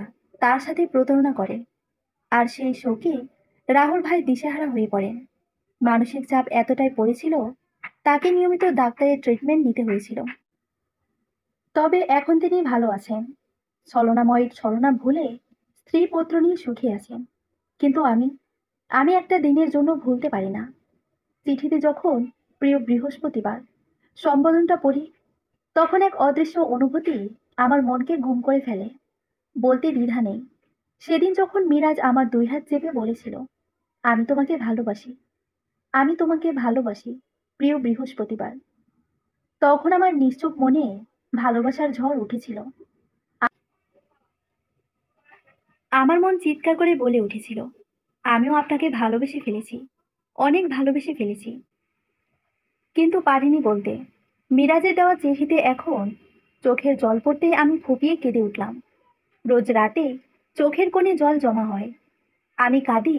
তার সাথে প্রতারণা করে, আর সেই শোকে রাহুল ভাই দিশেহারা হয়ে পড়েন। মানসিক চাপ এতটাই পড়েছিল তাকে নিয়মিত ডাক্তারের ট্রিটমেন্ট নিতে হয়েছিল। তবে এখন তিনি ভালো আছেন, ছলনাময় ছলনা ভুলে স্ত্রী পুত্র নিয়ে সুখী আছেন। কিন্তু আমি আমি একটা দিনের জন্য ভুলতে পারি না। চিঠিতে যখন প্রিয় বৃহস্পতিবার সম্বোধনটা পড়ি, তখন এক অদৃশ্য অনুভূতি আমার মনকে গুম করে ফেলে। বলতে দ্বিধা নেই, সেদিন যখন মিরাজ আমার 2 হাত চেপে বলেছিল আমি তোমাকে ভালোবাসি, আমি তোমাকে ভালোবাসি প্রিয় বৃহস্পতিবার, তখন আমার নিশ্চুপ মনে ভালোবাসার ঝড় উঠেছিল। আমার মন চিৎকার করে বলে উঠেছিল আমিও আপনাকে ভালোবেসে ফেলেছি, অনেক ভালোবেসে ফেলেছি। কিন্তু পারিনি বলতে। মিরাজের দেওয়া চিঠিতে এখন চোখের জল পড়তেই আমি ফুপিয়ে কেঁদে উঠলাম। রোজ রাতে চোখের কোণে জল জমা হয়। আমি কাঁদি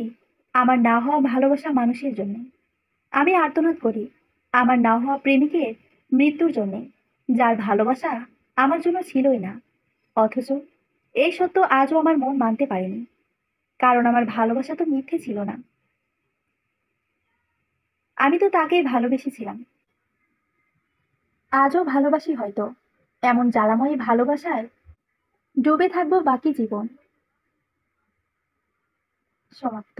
আমার না হওয়া ভালোবাসা মানুষের জন্য। আমি আর্তনাদ করি আমার না হওয়া প্রেমিকের মৃত্যুর জন্যে, যার ভালোবাসা আমার জন্য ছিলই না। অথচ এই সত্য আজও আমার মন মানতে পারেনি, কারণ আমার ভালোবাসা তো মিথ্যে ছিল না। আমি তো তাকেই ভালোবেসেছিলাম, আজও ভালোবাসি হয়তো। এমন জ্বালাময়ী ভালোবাসায় ডুবে থাকবো বাকি জীবন। সমাপ্ত।